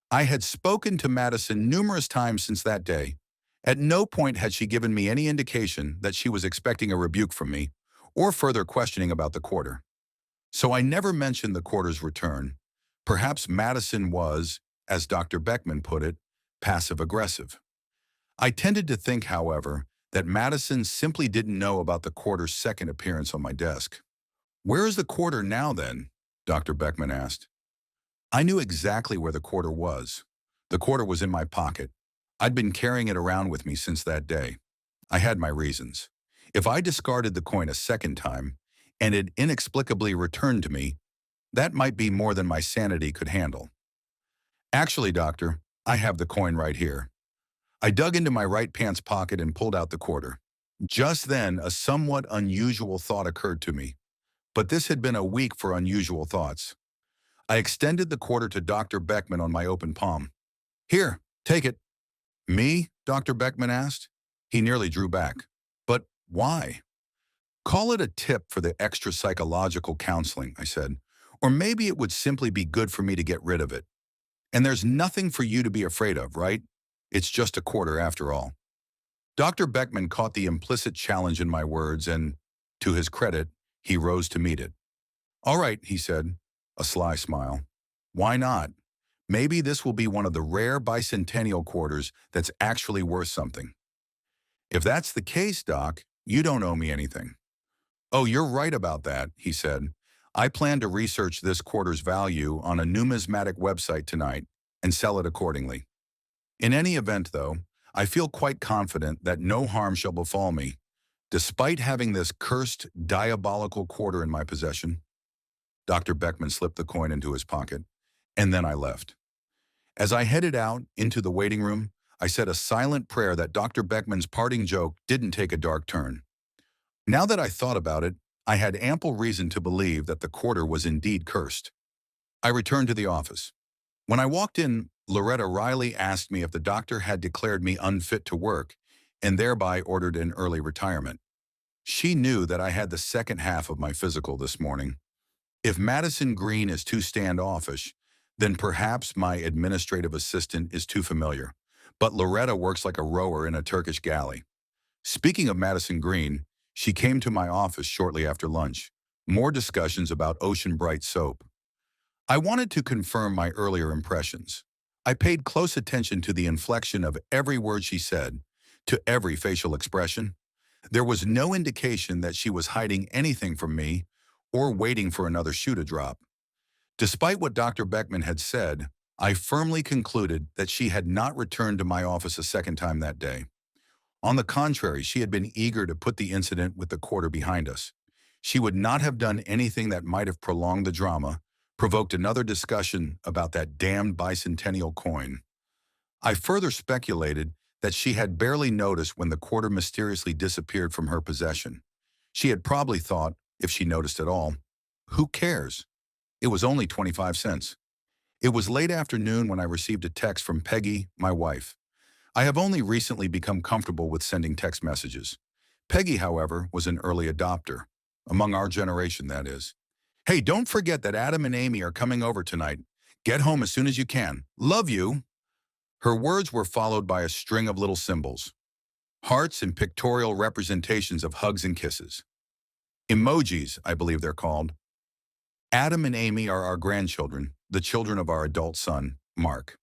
Speaker 1: I had spoken to Madison numerous times since that day. At no point had she given me any indication that she was expecting a rebuke from me or further questioning about the quarter. So I never mentioned the quarter's return. Perhaps Madison was, as Dr. Beckman put it, passive-aggressive. I tended to think, however, that Madison simply didn't know about the quarter's second appearance on my desk. "Where is the quarter now, then?" Dr. Beckman asked. I knew exactly where the quarter was. The quarter was in my pocket. I'd been carrying it around with me since that day. I had my reasons. If I discarded the coin a second time, and it inexplicably returned to me, that might be more than my sanity could handle. "Actually, doctor, I have the coin right here." I dug into my right pants pocket and pulled out the quarter. Just then, a somewhat unusual thought occurred to me. But this had been a week for unusual thoughts. I extended the quarter to Dr. Beckman on my open palm. "Here, take it." "Me?" Dr. Beckman asked. He nearly drew back. "But why?" "Call it a tip for the extra psychological counseling," I said. "Or maybe it would simply be good for me to get rid of it. And there's nothing for you to be afraid of, right? It's just a quarter after all." Dr. Beckman caught the implicit challenge in my words and, to his credit, he rose to meet it. "All right," he said, a sly smile. "Why not? Maybe this will be one of the rare bicentennial quarters that's actually worth something." "If that's the case, Doc, you don't owe me anything." "Oh, you're right about that," he said. "I plan to research this quarter's value on a numismatic website tonight and sell it accordingly. In any event, though, I feel quite confident that no harm shall befall me, despite having this cursed, diabolical quarter in my possession." Dr. Beckman slipped the coin into his pocket, and then I left. As I headed out into the waiting room, I said a silent prayer that Dr. Beckman's parting joke didn't take a dark turn. Now that I thought about it, I had ample reason to believe that the quarter was indeed cursed. I returned to the office. When I walked in, Loretta Riley asked me if the doctor had declared me unfit to work and thereby ordered an early retirement. She knew that I had the second half of my physical this morning. If Madison Green is too standoffish, then perhaps my administrative assistant is too familiar. But Loretta works like a rower in a Turkish galley. Speaking of Madison Green, she came to my office shortly after lunch. More discussions about Ocean Bright soap. I wanted to confirm my earlier impressions. I paid close attention to the inflection of every word she said, to every facial expression. There was no indication that she was hiding anything from me or waiting for another shoe to drop. Despite what Dr. Beckman had said, I firmly concluded that she had not returned to my office a second time that day. On the contrary, she had been eager to put the incident with the quarter behind us. She would not have done anything that might have prolonged the drama, provoked another discussion about that damned bicentennial coin. I further speculated that she had barely noticed when the quarter mysteriously disappeared from her possession. She had probably thought, if she noticed at all, who cares? It was only 25 cents. It was late afternoon when I received a text from Peggy, my wife. I have only recently become comfortable with sending text messages. Peggy, however, was an early adopter. Among our generation, that is. "Hey, don't forget that Adam and Amy are coming over tonight. Get home as soon as you can. Love you." Her words were followed by a string of little symbols. Hearts and pictorial representations of hugs and kisses. Emojis, I believe they're called. Adam and Amy are our grandchildren, the children of our adult son, Mark.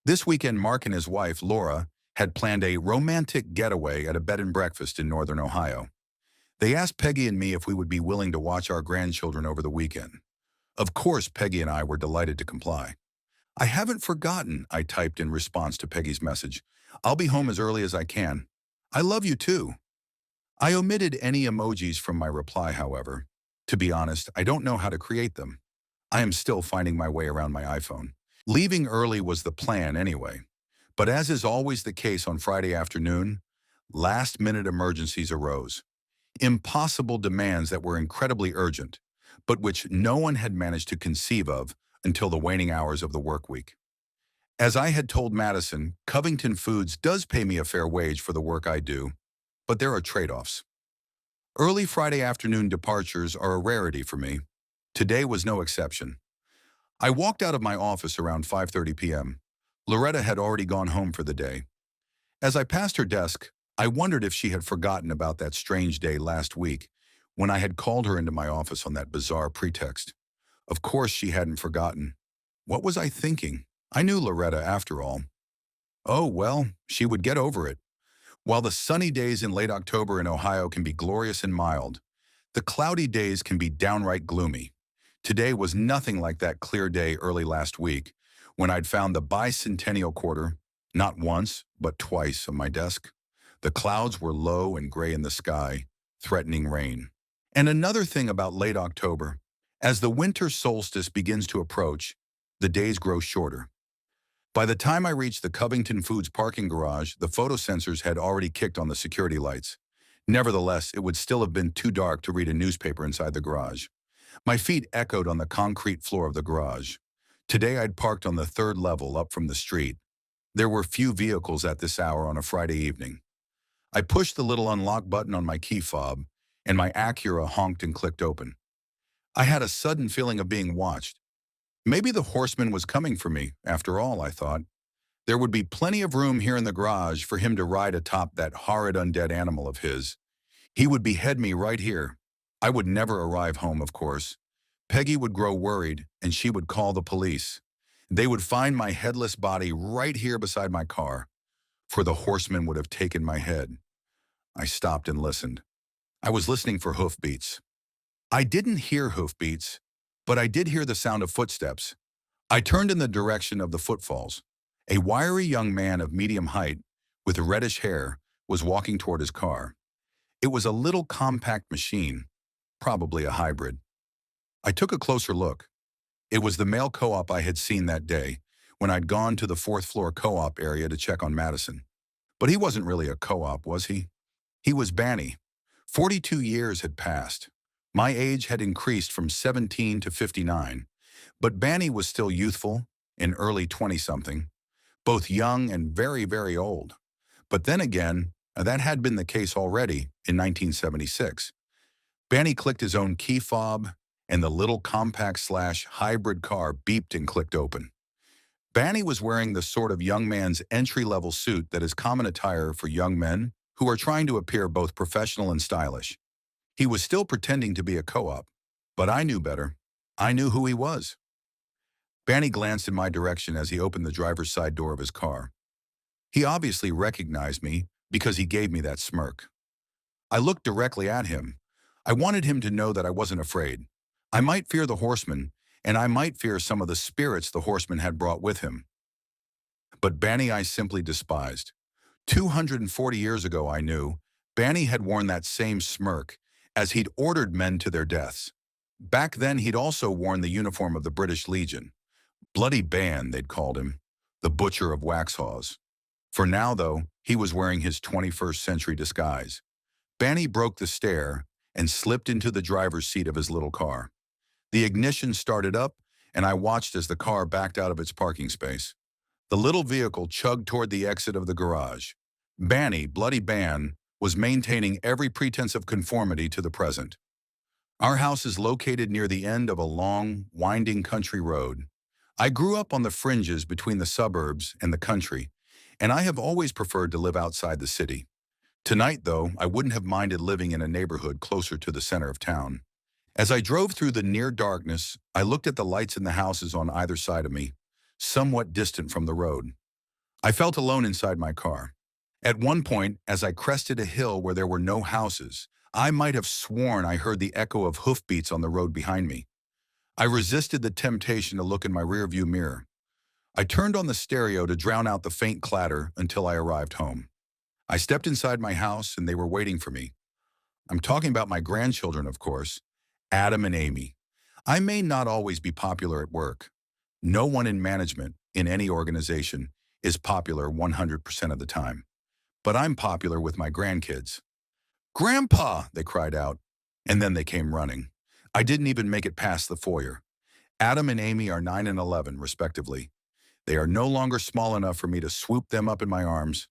Speaker 1: This weekend, Mark and his wife, Laura, had planned a romantic getaway at a bed and breakfast in northern Ohio. They asked Peggy and me if we would be willing to watch our grandchildren over the weekend. Of course, Peggy and I were delighted to comply. "I haven't forgotten," I typed in response to Peggy's message. "I'll be home as early as I can. I love you too." I omitted any emojis from my reply, however. To be honest, I don't know how to create them. I am still finding my way around my iPhone. Leaving early was the plan anyway. But as is always the case on Friday afternoon, last-minute emergencies arose. Impossible demands that were incredibly urgent, but which no one had managed to conceive of until the waning hours of the work week. As I had told Madison, Covington Foods does pay me a fair wage for the work I do, but there are trade-offs. Early Friday afternoon departures are a rarity for me. Today was no exception. I walked out of my office around 5:30 p.m. Loretta had already gone home for the day. As I passed her desk, I wondered if she had forgotten about that strange day last week when I had called her into my office on that bizarre pretext. Of course she hadn't forgotten. What was I thinking? I knew Loretta after all. Oh, well, she would get over it. While the sunny days in late October in Ohio can be glorious and mild, the cloudy days can be downright gloomy. Today was nothing like that clear day early last week when I'd found the Bicentennial quarter, not once, but twice on my desk. The clouds were low and gray in the sky, threatening rain. And another thing about late October, as the winter solstice begins to approach, the days grow shorter. By the time I reached the Covington Foods parking garage, the photosensors had already kicked on the security lights. Nevertheless, it would still have been too dark to read a newspaper inside the garage. My feet echoed on the concrete floor of the garage. Today I'd parked on the third level up from the street. There were few vehicles at this hour on a Friday evening. I pushed the little unlock button on my key fob, and my Acura honked and clicked open. I had a sudden feeling of being watched. Maybe the horseman was coming for me, after all, I thought. There would be plenty of room here in the garage for him to ride atop that horrid undead animal of his. He would behead me right here. I would never arrive home, of course. Peggy would grow worried, and she would call the police. They would find my headless body right here beside my car, for the horseman would have taken my head. I stopped and listened. I was listening for hoofbeats. I didn't hear hoofbeats, but I did hear the sound of footsteps. I turned in the direction of the footfalls. A wiry young man of medium height, with reddish hair, was walking toward his car. It was a little compact machine, probably a hybrid. I took a closer look. It was the male co-op I had seen that day, when I'd gone to the fourth-floor co-op area to check on Madison. But he wasn't really a co-op, was he? He was Banny. 42 years had passed. My age had increased from 17 to 59, but Banny was still youthful, in early 20-something, both young and very, very old. But then again, that had been the case already in 1976. Banny clicked his own key fob, and the little compact/hybrid car beeped and clicked open. Banny was wearing the sort of young man's entry-level suit that is common attire for young men who are trying to appear both professional and stylish. He was still pretending to be a co-op, but I knew better. I knew who he was. Banny glanced in my direction as he opened the driver's side door of his car. He obviously recognized me because he gave me that smirk. I looked directly at him. I wanted him to know that I wasn't afraid. I might fear the horseman, and I might fear some of the spirits the horseman had brought with him. But Banny I simply despised. 240 years ago, I knew, Banny had worn that same smirk as he'd ordered men to their deaths. Back then, he'd also worn the uniform of the British Legion. Bloody Ban, they'd called him, the butcher of Waxhaws. For now, though, he was wearing his 21st century disguise. Banny broke the stare and slipped into the driver's seat of his little car. The ignition started up, and I watched as the car backed out of its parking space. The little vehicle chugged toward the exit of the garage. Banny, Bloody Ban, was maintaining every pretense of conformity to the present. Our house is located near the end of a long, winding country road. I grew up on the fringes between the suburbs and the country, and I have always preferred to live outside the city. Tonight, though, I wouldn't have minded living in a neighborhood closer to the center of town. As I drove through the near darkness, I looked at the lights in the houses on either side of me, somewhat distant from the road. I felt alone inside my car. At one point, as I crested a hill where there were no houses, I might have sworn I heard the echo of hoofbeats on the road behind me. I resisted the temptation to look in my rearview mirror. I turned on the stereo to drown out the faint clatter until I arrived home. I stepped inside my house and they were waiting for me. I'm talking about my grandchildren, of course, Adam and Amy. I may not always be popular at work. No one in management, in any organization, is popular 100% of the time. But I'm popular with my grandkids. "Grandpa!" they cried out, and then they came running. I didn't even make it past the foyer. Adam and Amy are 9 and 11, respectively. They are no longer small enough for me to swoop them up in my arms.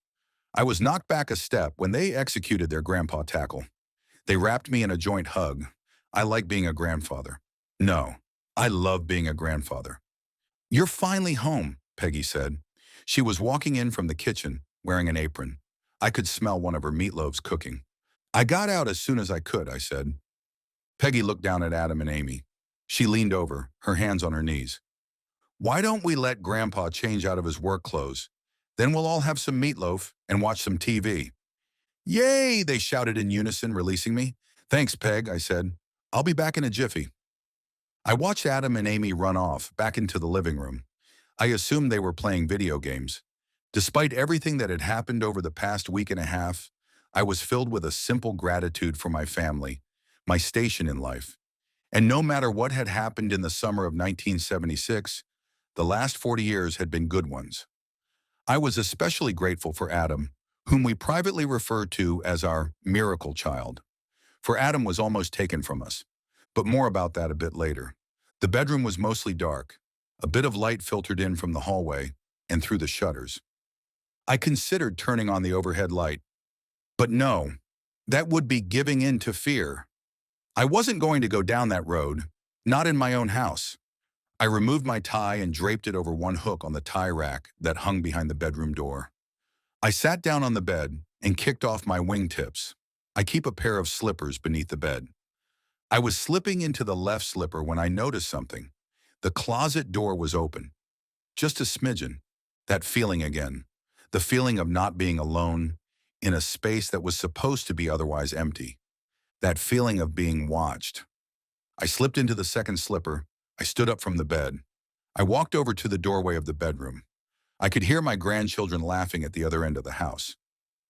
Speaker 1: I was knocked back a step when they executed their grandpa tackle. They wrapped me in a joint hug. I like being a grandfather. No, I love being a grandfather. You're finally home, Peggy said. She was walking in from the kitchen, wearing an apron. I could smell one of her meatloaves cooking. I got out as soon as I could, I said. Peggy looked down at Adam and Amy. She leaned over, her hands on her knees. Why don't we let Grandpa change out of his work clothes? Then we'll all have some meatloaf and watch some TV. Yay, they shouted in unison, releasing me. Thanks, Peg, I said. I'll be back in a jiffy. I watched Adam and Amy run off, back into the living room. I assumed they were playing video games. Despite everything that had happened over the past week and a half, I was filled with a simple gratitude for my family, my station in life. And no matter what had happened in the summer of 1976, the last 40 years had been good ones. I was especially grateful for Adam, whom we privately referred to as our miracle child. For Adam was almost taken from us, but more about that a bit later. The bedroom was mostly dark. A bit of light filtered in from the hallway and through the shutters. I considered turning on the overhead light, but no, that would be giving in to fear. I wasn't going to go down that road, not in my own house. I removed my tie and draped it over one hook on the tie rack that hung behind the bedroom door. I sat down on the bed and kicked off my wingtips. I keep a pair of slippers beneath the bed. I was slipping into the left slipper when I noticed something. The closet door was open. Just a smidgen. That feeling again. The feeling of not being alone in a space that was supposed to be otherwise empty. That feeling of being watched. I slipped into the second slipper. I stood up from the bed. I walked over to the doorway of the bedroom. I could hear my grandchildren laughing at the other end of the house.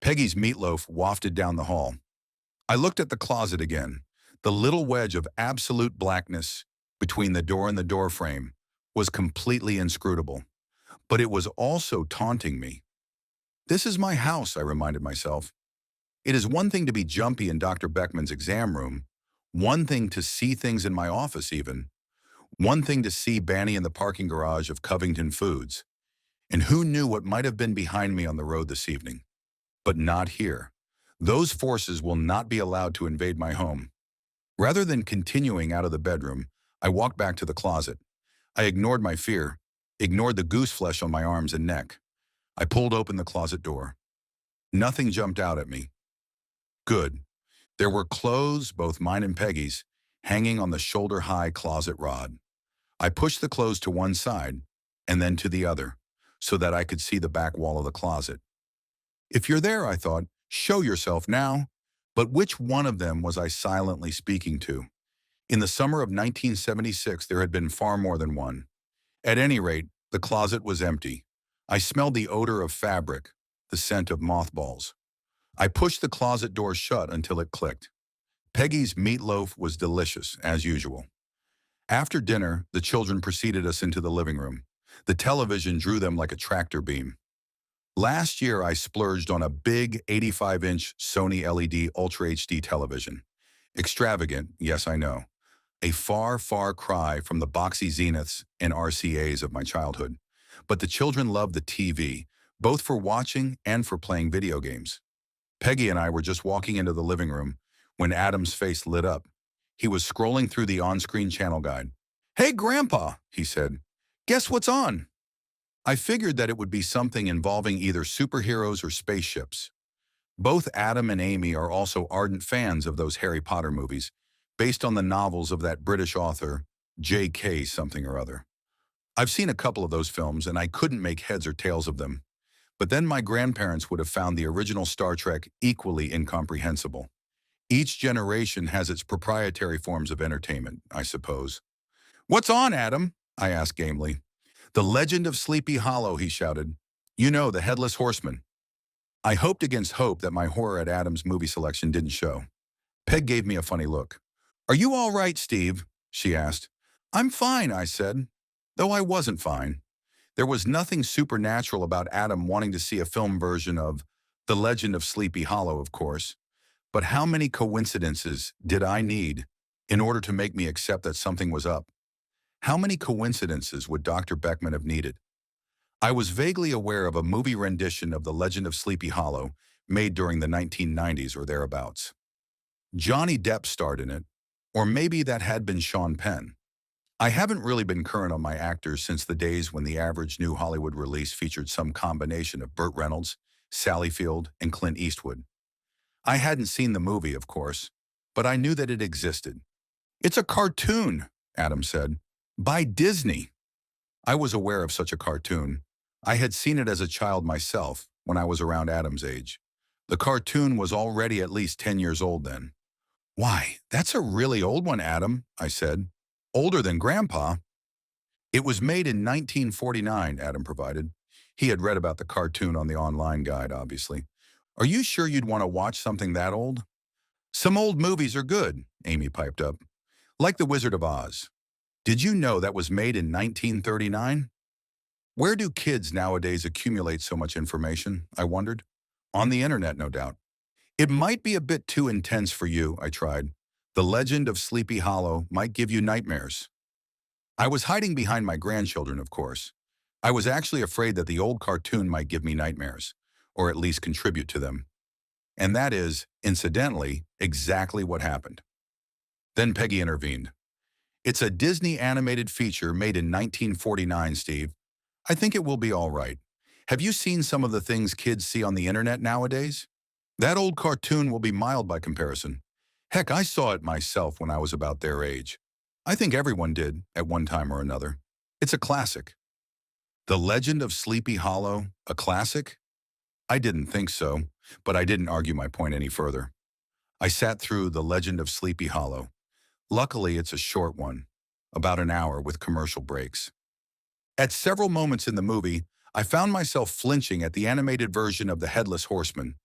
Speaker 1: Peggy's meatloaf wafted down the hall. I looked at the closet again. The little wedge of absolute blackness between the door and the doorframe was completely inscrutable. But it was also taunting me. This is my house, I reminded myself. It is one thing to be jumpy in Dr. Beckman's exam room, one thing to see things in my office even, one thing to see Banny in the parking garage of Covington Foods. And who knew what might have been behind me on the road this evening? But not here. Those forces will not be allowed to invade my home. Rather than continuing out of the bedroom, I walked back to the closet. I ignored my fear, ignored the goose flesh on my arms and neck. I pulled open the closet door. Nothing jumped out at me. Good. There were clothes, both mine and Peggy's, hanging on the shoulder-high closet rod. I pushed the clothes to one side and then to the other, so that I could see the back wall of the closet. If you're there, I thought, show yourself now. But which one of them was I silently speaking to? In the summer of 1976, there had been far more than one. At any rate, the closet was empty. I smelled the odor of fabric, the scent of mothballs. I pushed the closet door shut until it clicked. Peggy's meatloaf was delicious, as usual. After dinner, the children preceded us into the living room. The television drew them like a tractor beam. Last year, I splurged on a big 85-inch Sony LED Ultra HD television. Extravagant, yes, I know. A far, far cry from the boxy Zeniths and RCAs of my childhood. But the children loved the TV, both for watching and for playing video games. Peggy and I were just walking into the living room when Adam's face lit up. He was scrolling through the on-screen channel guide. "Hey, Grandpa," he said. "Guess what's on?" I figured that it would be something involving either superheroes or spaceships. Both Adam and Amy are also ardent fans of those Harry Potter movies, based on the novels of that British author, J.K. something or other. I've seen a couple of those films, and I couldn't make heads or tails of them. But then my grandparents would have found the original Star Trek equally incomprehensible. Each generation has its proprietary forms of entertainment, I suppose. "What's on, Adam?" I asked gamely. "The Legend of Sleepy Hollow," he shouted. "You know, the Headless Horseman." I hoped against hope that my horror at Adam's movie selection didn't show. Peg gave me a funny look. "Are you all right, Steve?" she asked. "I'm fine," I said, though I wasn't fine. There was nothing supernatural about Adam wanting to see a film version of The Legend of Sleepy Hollow, of course. But how many coincidences did I need in order to make me accept that something was up? How many coincidences would Dr. Beckman have needed? I was vaguely aware of a movie rendition of The Legend of Sleepy Hollow made during the 1990s or thereabouts. Johnny Depp starred in it, or maybe that had been Sean Penn. I haven't really been current on my actors since the days when the average new Hollywood release featured some combination of Burt Reynolds, Sally Field, and Clint Eastwood. I hadn't seen the movie, of course, but I knew that it existed. It's a cartoon, Adam said, by Disney. I was aware of such a cartoon. I had seen it as a child myself when I was around Adam's age. The cartoon was already at least 10 years old then. Why, that's a really old one, Adam, I said. Older than Grandpa. It was made in 1949, Adam provided. He had read about the cartoon on the online guide, obviously. Are you sure you'd want to watch something that old? Some old movies are good, Amy piped up. Like The Wizard of Oz. Did you know that was made in 1939? Where do kids nowadays accumulate so much information, I wondered. On the internet, no doubt. It might be a bit too intense for you, I tried. The Legend of Sleepy Hollow might give you nightmares. I was hiding behind my grandchildren, of course. I was actually afraid that the old cartoon might give me nightmares, or at least contribute to them. And that is, incidentally, exactly what happened. Then Peggy intervened. It's a Disney animated feature made in 1949, Steve. I think it will be all right. Have you seen some of the things kids see on the internet nowadays? That old cartoon will be mild by comparison. Heck, I saw it myself when I was about their age. I think everyone did, at one time or another. It's a classic. The Legend of Sleepy Hollow, a classic? I didn't think so, but I didn't argue my point any further. I sat through The Legend of Sleepy Hollow. Luckily, it's a short one, about an hour with commercial breaks. At several moments in the movie, I found myself flinching at the animated version of the Headless Horseman.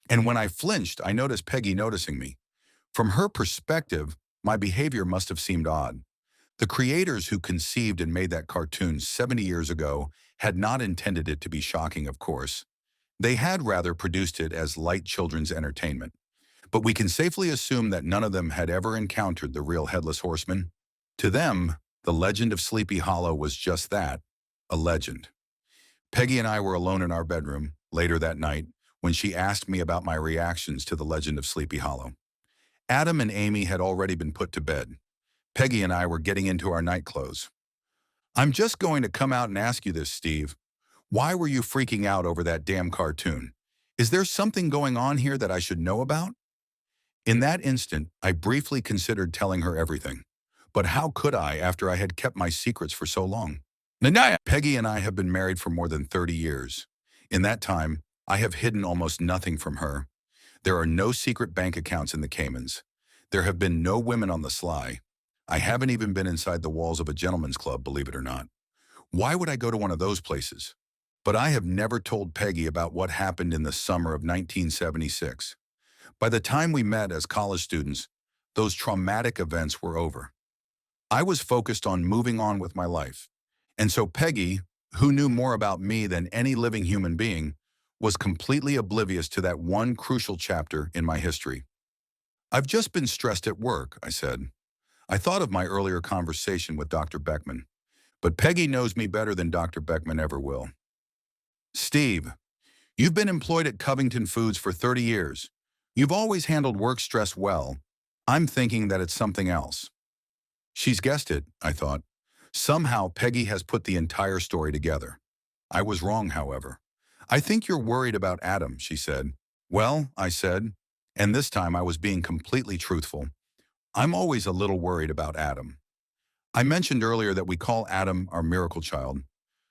Speaker 1: And when I flinched, I noticed Peggy noticing me. From her perspective, my behavior must have seemed odd. The creators who conceived and made that cartoon 70 years ago had not intended it to be shocking, of course. They had rather produced it as light children's entertainment. But we can safely assume that none of them had ever encountered the real Headless Horseman. To them, the Legend of Sleepy Hollow was just that, a legend. Peggy and I were alone in our bedroom, later that night, when she asked me about my reactions to the Legend of Sleepy Hollow. Adam and Amy had already been put to bed. Peggy and I were getting into our night clothes. I'm just going to come out and ask you this, Steve. Why were you freaking out over that damn cartoon? Is there something going on here that I should know about? In that instant, I briefly considered telling her everything. But how could I after I had kept my secrets for so long? Nanaya! Peggy and I have been married for more than 30 years. In that time, I have hidden almost nothing from her. There are no secret bank accounts in the Caymans. There have been no women on the sly. I haven't even been inside the walls of a gentleman's club, believe it or not. Why would I go to one of those places? But I have never told Peggy about what happened in the summer of 1976. By the time we met as college students, those traumatic events were over. I was focused on moving on with my life. And so Peggy, who knew more about me than any living human being, was completely oblivious to that one crucial chapter in my history. I've just been stressed at work, I said. I thought of my earlier conversation with Dr. Beckman, but Peggy knows me better than Dr. Beckman ever will. Steve, you've been employed at Covington Foods for 30 years. You've always handled work stress well. I'm thinking that it's something else. She's guessed it, I thought. Somehow Peggy has put the entire story together. I was wrong, however. I think you're worried about Adam, she said. Well, I said, and this time I was being completely truthful. I'm always a little worried about Adam. I mentioned earlier that we call Adam our miracle child.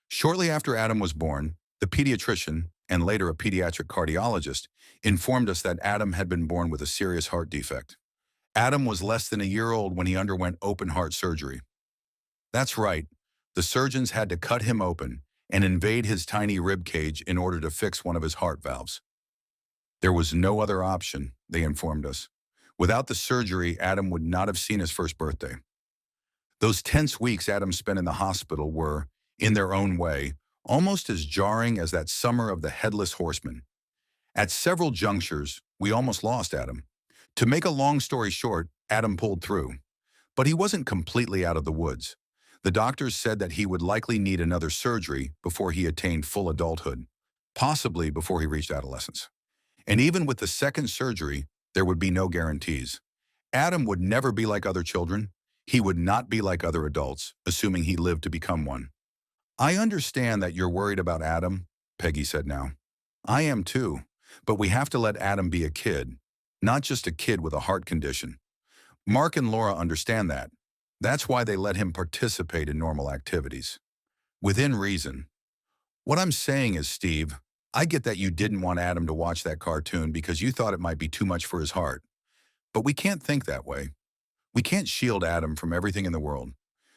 Speaker 1: Shortly after Adam was born, the pediatrician, and later a pediatric cardiologist, informed us that Adam had been born with a serious heart defect. Adam was less than a year old when he underwent open heart surgery. That's right, the surgeons had to cut him open and invade his tiny rib cage in order to fix one of his heart valves. There was no other option, they informed us. Without the surgery, Adam would not have seen his first birthday. Those tense weeks Adam spent in the hospital were, in their own way, almost as jarring as that summer of the Headless Horseman. At several junctures, we almost lost Adam. To make a long story short, Adam pulled through. But he wasn't completely out of the woods. The doctors said that he would likely need another surgery before he attained full adulthood, possibly before he reached adolescence. And even with the second surgery, there would be no guarantees. Adam would never be like other children. He would not be like other adults, assuming he lived to become one. I understand that you're worried about Adam, Peggy said now. I am too, but we have to let Adam be a kid, not just a kid with a heart condition. Mark and Laura understand that. That's why they let him participate in normal activities. Within reason. What I'm saying is, Steve, I get that you didn't want Adam to watch that cartoon because you thought it might be too much for his heart. But we can't think that way. We can't shield Adam from everything in the world.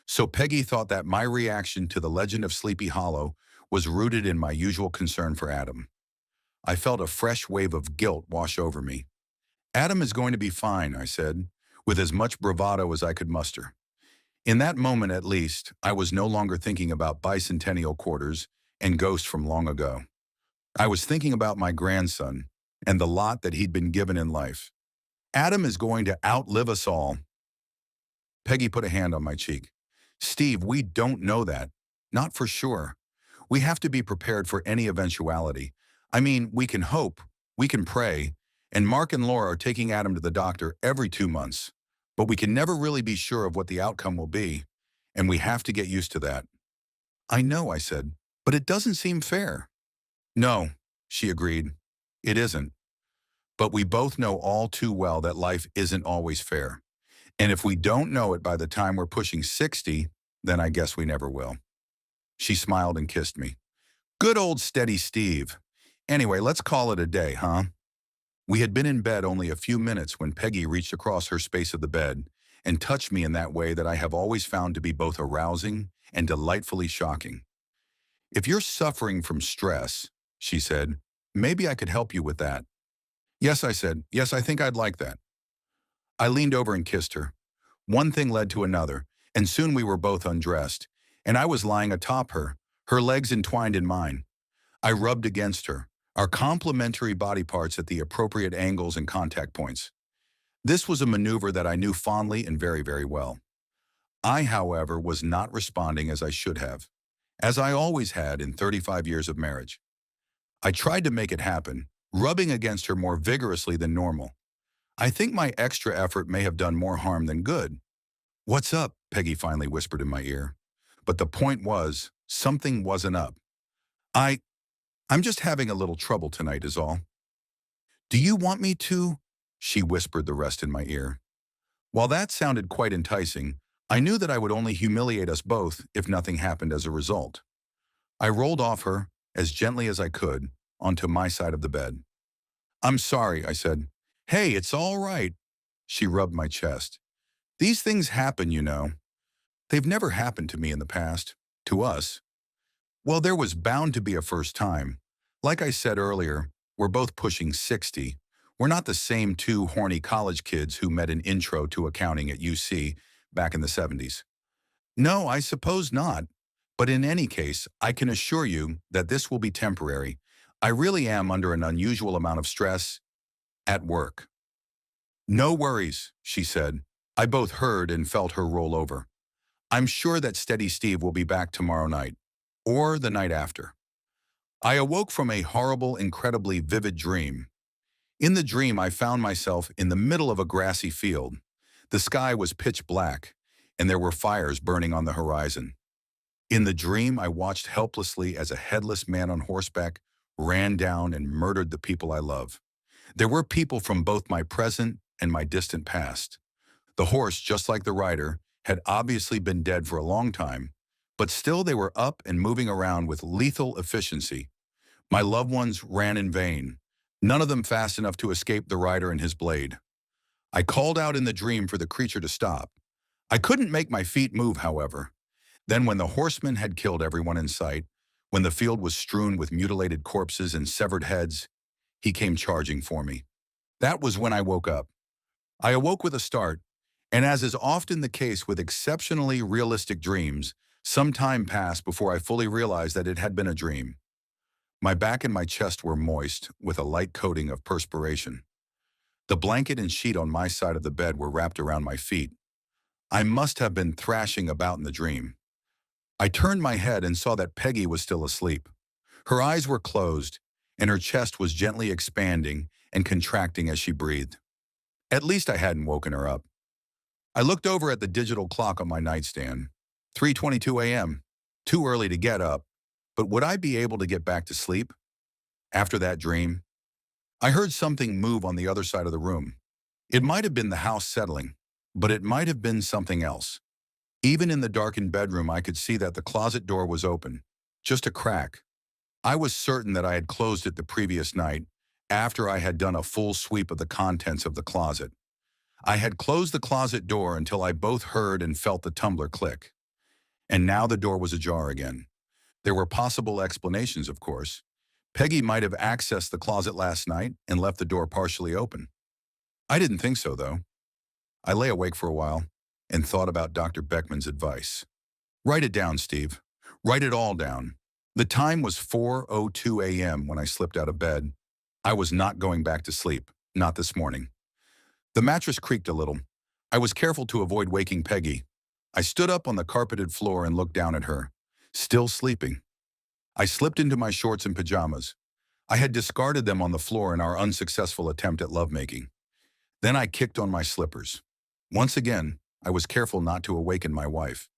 Speaker 1: So Peggy thought that my reaction to The Legend of Sleepy Hollow was rooted in my usual concern for Adam. I felt a fresh wave of guilt wash over me. Adam is going to be fine, I said, with as much bravado as I could muster. In that moment, at least, I was no longer thinking about Bicentennial quarters and ghosts from long ago. I was thinking about my grandson and the lot that he'd been given in life. Adam is going to outlive us all. Peggy put a hand on my cheek. Steve, we don't know that. Not for sure. We have to be prepared for any eventuality. I mean, we can hope, we can pray, and Mark and Laura are taking Adam to the doctor every 2 months. But we can never really be sure of what the outcome will be, and we have to get used to that. I know, I said, but it doesn't seem fair. No, she agreed. It isn't. But we both know all too well that life isn't always fair. And if we don't know it by the time we're pushing 60, then I guess we never will. She smiled and kissed me. Good old steady Steve. Anyway, let's call it a day, huh? We had been in bed only a few minutes when Peggy reached across her space of the bed and touched me in that way that I have always found to be both arousing and delightfully shocking. If you're suffering from stress, she said, maybe I could help you with that. Yes, I said. Yes, I think I'd like that. I leaned over and kissed her. One thing led to another, and soon we were both undressed, and I was lying atop her, her legs entwined in mine. I rubbed against her, our complementary body parts at the appropriate angles and contact points. This was a maneuver that I knew fondly and very, very well. I, however, was not responding as I should have, as I always had in 35 years of marriage. I tried to make it happen, rubbing against her more vigorously than normal. I think my extra effort may have done more harm than good. What's up? Peggy finally whispered in my ear. But the point was, something wasn't up. I'm just having a little trouble tonight is all. Do you want me to? She whispered the rest in my ear. While that sounded quite enticing, I knew that I would only humiliate us both if nothing happened as a result. I rolled off her, as gently as I could, onto my side of the bed. I'm sorry, I said. Hey, it's all right. She rubbed my chest. These things happen, you know. They've never happened to me in the past. To us. Well, there was bound to be a first time. Like I said earlier, we're both pushing 60. We're not the same two horny college kids who met in intro to accounting at UC back in the 70s. No, I suppose not. But in any case, I can assure you that this will be temporary. I really am under an unusual amount of stress at work. No worries, she said. I both heard and felt her roll over. I'm sure that Steady Steve will be back tomorrow night, or the night after. I awoke from a horrible, incredibly vivid dream. In the dream, I found myself in the middle of a grassy field. The sky was pitch black, and there were fires burning on the horizon. In the dream, I watched helplessly as a headless man on horseback ran down and murdered the people I love. There were people from both my present and my distant past. The horse, just like the rider, had obviously been dead for a long time, but still they were up and moving around with lethal efficiency. My loved ones ran in vain, none of them fast enough to escape the rider and his blade. I called out in the dream for the creature to stop. I couldn't make my feet move, however. Then when the horseman had killed everyone in sight, when the field was strewn with mutilated corpses and severed heads, he came charging for me. That was when I woke up. I awoke with a start, and as is often the case with exceptionally realistic dreams, some time passed before I fully realized that it had been a dream. My back and my chest were moist with a light coating of perspiration. The blanket and sheet on my side of the bed were wrapped around my feet. I must have been thrashing about in the dream. I turned my head and saw that Peggy was still asleep. Her eyes were closed, and her chest was gently expanding and contracting as she breathed. At least I hadn't woken her up. I looked over at the digital clock on my nightstand. 3:22 a.m. Too early to get up, but would I be able to get back to sleep after that dream? I heard something move on the other side of the room. It might have been the house settling, but it might have been something else. Even in the darkened bedroom, I could see that the closet door was open, just a crack. I was certain that I had closed it the previous night, after I had done a full sweep of the contents of the closet. I had closed the closet door until I both heard and felt the tumbler click. And now the door was ajar again. There were possible explanations, of course. Peggy might have accessed the closet last night and left the door partially open. I didn't think so, though. I lay awake for a while and thought about Dr. Beckman's advice. Write it down, Steve. Write it all down. The time was 4:02 a.m. when I slipped out of bed. I was not going back to sleep, not this morning. The mattress creaked a little. I was careful to avoid waking Peggy. I stood up on the carpeted floor and looked down at her, still sleeping. I slipped into my shorts and pajamas. I had discarded them on the floor in our unsuccessful attempt at lovemaking. Then I kicked on my slippers. Once again, I was careful not to awaken my wife.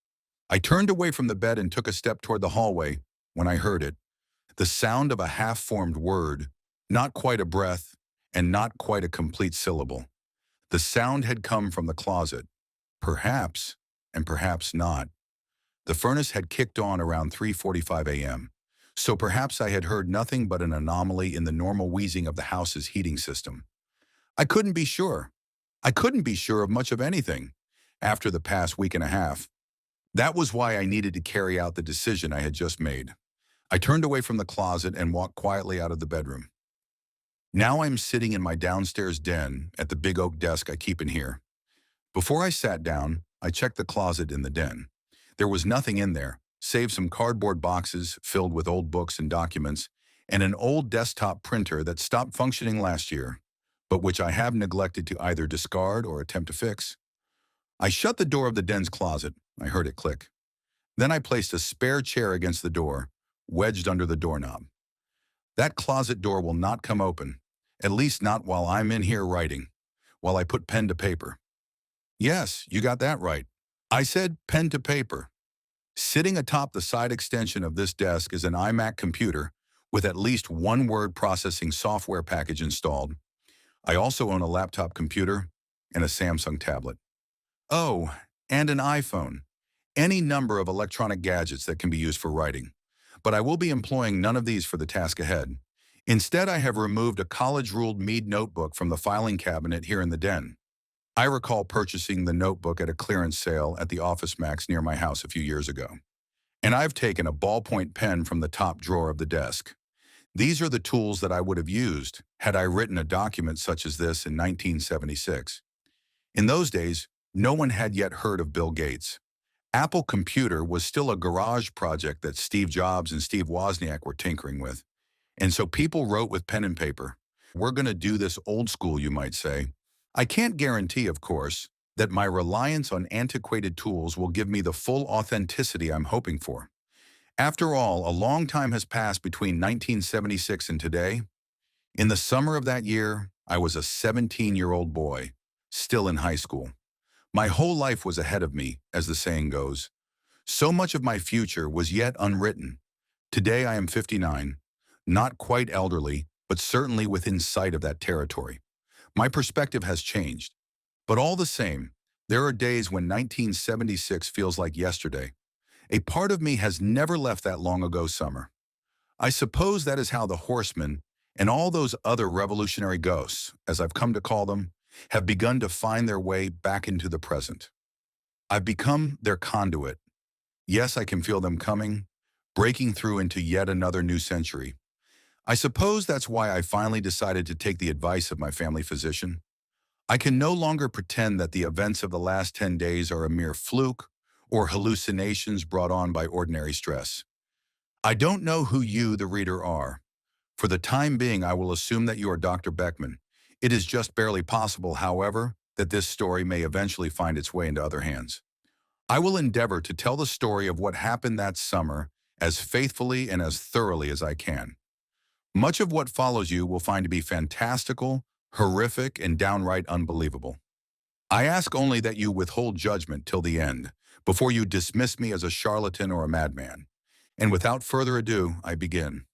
Speaker 1: I turned away from the bed and took a step toward the hallway when I heard it. The sound of a half-formed word, not quite a breath, and not quite a complete syllable. The sound had come from the closet. Perhaps, and perhaps not. The furnace had kicked on around 3:45 a.m., so perhaps I had heard nothing but an anomaly in the normal wheezing of the house's heating system. I couldn't be sure. I couldn't be sure of much of anything after the past week and a half. That was why I needed to carry out the decision I had just made. I turned away from the closet and walked quietly out of the bedroom. Now I'm sitting in my downstairs den at the big oak desk I keep in here. Before I sat down, I checked the closet in the den. There was nothing in there, save some cardboard boxes filled with old books and documents, and an old desktop printer that stopped functioning last year, but which I have neglected to either discard or attempt to fix. I shut the door of the den's closet. I heard it click. Then I placed a spare chair against the door, wedged under the doorknob. That closet door will not come open, at least not while I'm in here writing, while I put pen to paper. Yes, you got that right. I said pen to paper. Sitting atop the side extension of this desk is an iMac computer with at least one word processing software package installed. I also own a laptop computer and a Samsung tablet. Oh, and an iPhone. Any number of electronic gadgets that can be used for writing. But I will be employing none of these for the task ahead. Instead, I have removed a college-ruled Mead notebook from the filing cabinet here in the den. I recall purchasing the notebook at a clearance sale at the Office Max near my house a few years ago. And I've taken a ballpoint pen from the top drawer of the desk. These are the tools that I would have used had I written a document such as this in 1976. In those days, no one had yet heard of Bill Gates. Apple Computer was still a garage project that Steve Jobs and Steve Wozniak were tinkering with. And so people wrote with pen and paper. We're going to do this old school, you might say. I can't guarantee, of course, that my reliance on antiquated tools will give me the full authenticity I'm hoping for. After all, a long time has passed between 1976 and today. In the summer of that year, I was a 17-year-old boy, still in high school. My whole life was ahead of me, as the saying goes. So much of my future was yet unwritten. Today I am 59, not quite elderly, but certainly within sight of that territory. My perspective has changed. But all the same, there are days when 1976 feels like yesterday. A part of me has never left that long ago summer. I suppose that is how the Horsemen and all those other revolutionary ghosts, as I've come to call them, have begun to find their way back into the present. I've become their conduit. Yes, I can feel them coming, breaking through into yet another new century. I suppose that's why I finally decided to take the advice of my family physician. I can no longer pretend that the events of the last 10 days are a mere fluke or hallucinations brought on by ordinary stress. I don't know who you, the reader, are. For the time being, I will assume that you are Dr. Beckman. It is just barely possible, however, that this story may eventually find its way into other hands. I will endeavor to tell the story of what happened that summer as faithfully and as thoroughly as I can. Much of what follows you will find to be fantastical, horrific, and downright unbelievable. I ask only that you withhold judgment till the end, before you dismiss me as a charlatan or a madman. And without further ado, I begin.